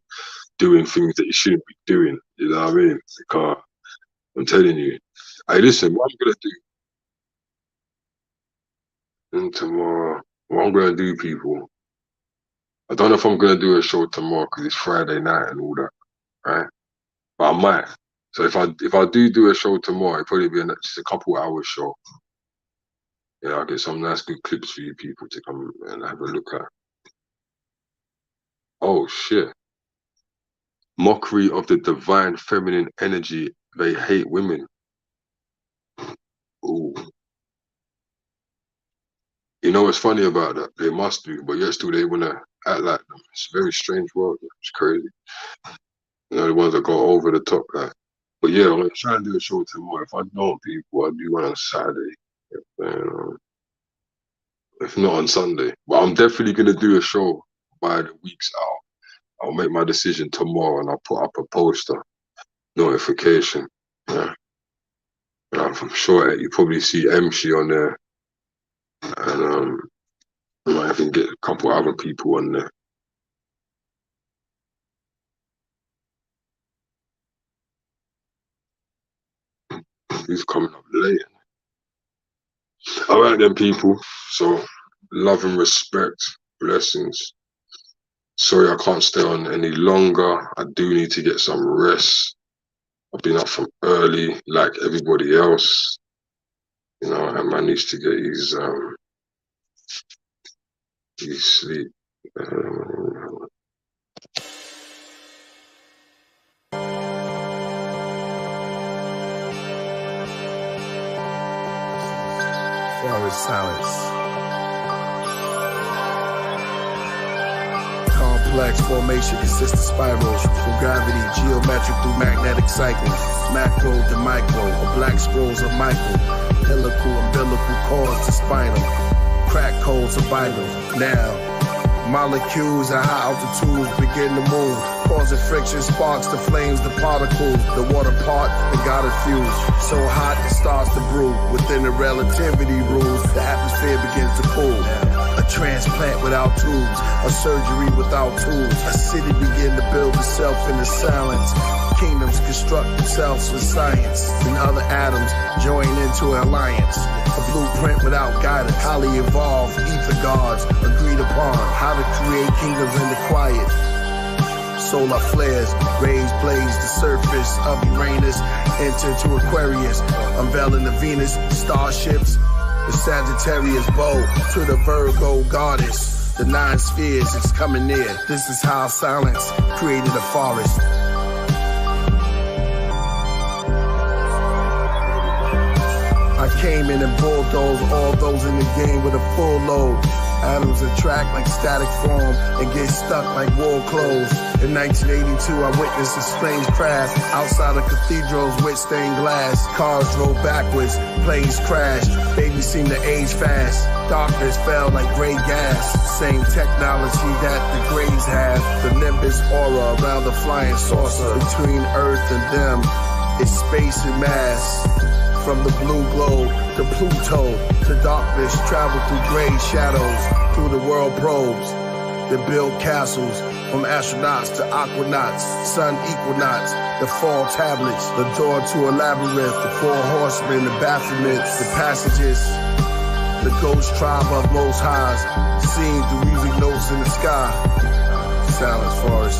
doing things that you shouldn't be doing. You know what I mean? Because I'm telling you. Hey, listen, what I'm gonna do tomorrow, people. I don't know if I'm gonna do a show tomorrow because it's Friday night and all that, right? But I might. So if I do a show tomorrow, it'll probably be just a couple hours show. I'll get some nice good clips for you people to come and have a look at. Oh shit. Mockery of the divine feminine energy. They hate women. Ooh. You know what's funny about that? They must do, but yet still they want to act like them. It's a very strange world. It's crazy. The ones that go over the top, like. But yeah, I'm going to try and do a show tomorrow. If I don't, people, I'll do one on Saturday. If not on Sunday. But I'm definitely going to do a show by the week's out. I'll make my decision tomorrow and I'll put up a poster notification. Yeah. I'm sure you probably see MC on there. And I might even get a couple other people on there. He's coming up late. All right then, people. So, love and respect. Blessings. Sorry I can't stay on any longer. I do need to get some rest. I've been up from early like everybody else. And man needs to get his sleep. Silence. complex formation consists of spirals from gravity, geometric through magnetic cycles, macro to micro, or black scrolls of Michael, helical, umbilical cords to spinal, crack codes of vitals. Now, molecules at high altitudes begin to move, causing friction, sparks the flames, the particles, the water part, and got it fused. So hot it starts to brew. Within the relativity rules, the atmosphere begins to cool. A transplant without tubes, a surgery without tools. A city begin to build itself in the silence. Kingdoms construct themselves with science, and other atoms join into an alliance. A blueprint without guidance, highly evolved, ether gods agreed upon how to create kingdoms in the quiet. Solar flares, rays blaze the surface of Uranus, enter to Aquarius, unveiling the Venus, starships, the Sagittarius bow to the Virgo goddess. The 9 spheres is coming near. This is how silence created a forest. I came in and bulldozed all those in the game with a full load. Atoms attract like static form and get stuck like wool clothes. In 1982, I witnessed a strange crash outside of cathedrals with stained glass. Cars drove backwards, planes crashed, babies seemed to age fast. Darkness fell like gray gas, same technology that the grays have. The nimbus aura around the flying saucer. Between Earth and them is space and mass. From the blue globe to Pluto, to darkness travel through gray shadows, through the world probes that build castles, from astronauts to aquanauts, sun equinox, the fall tablets, the door to a labyrinth, the 4 horsemen, the Baphomets, the passages, the ghost tribe of most highs, seen through music notes in the sky. Silence forest.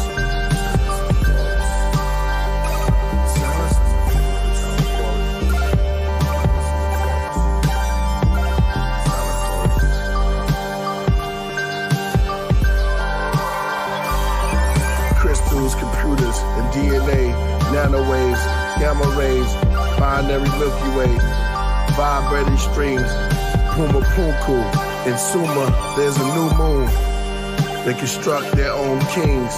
Computers and DNA, nanowaves, gamma rays, binary Milky Way, vibrating streams, Puma Punku. In Suma, there's a new moon. They construct their own kings.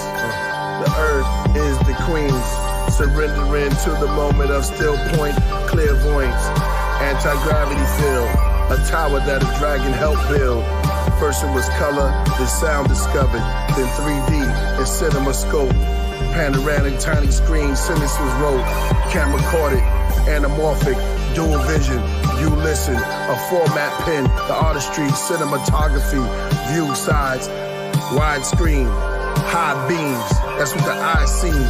The earth is the queens, surrendering to the moment of still point, clairvoyance, anti-gravity field, a tower that a dragon helped build. First it was color, then sound discovered, then 3D and CinemaScope. Panoramic tiny screen, sentences wrote, camera caught it, anamorphic, dual vision, you listen, a format pen, the artistry, cinematography, view sides, widescreen, high beams, that's what the eye seen.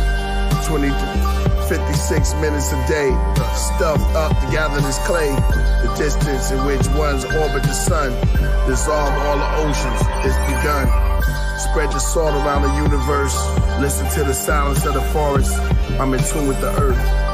56 minutes a day, stuffed up to gather this clay. The distance in which ones orbit the sun, dissolve all the oceans, it's begun. Spread your salt around the universe, listen to the silence of the forest. I'm in tune with the earth.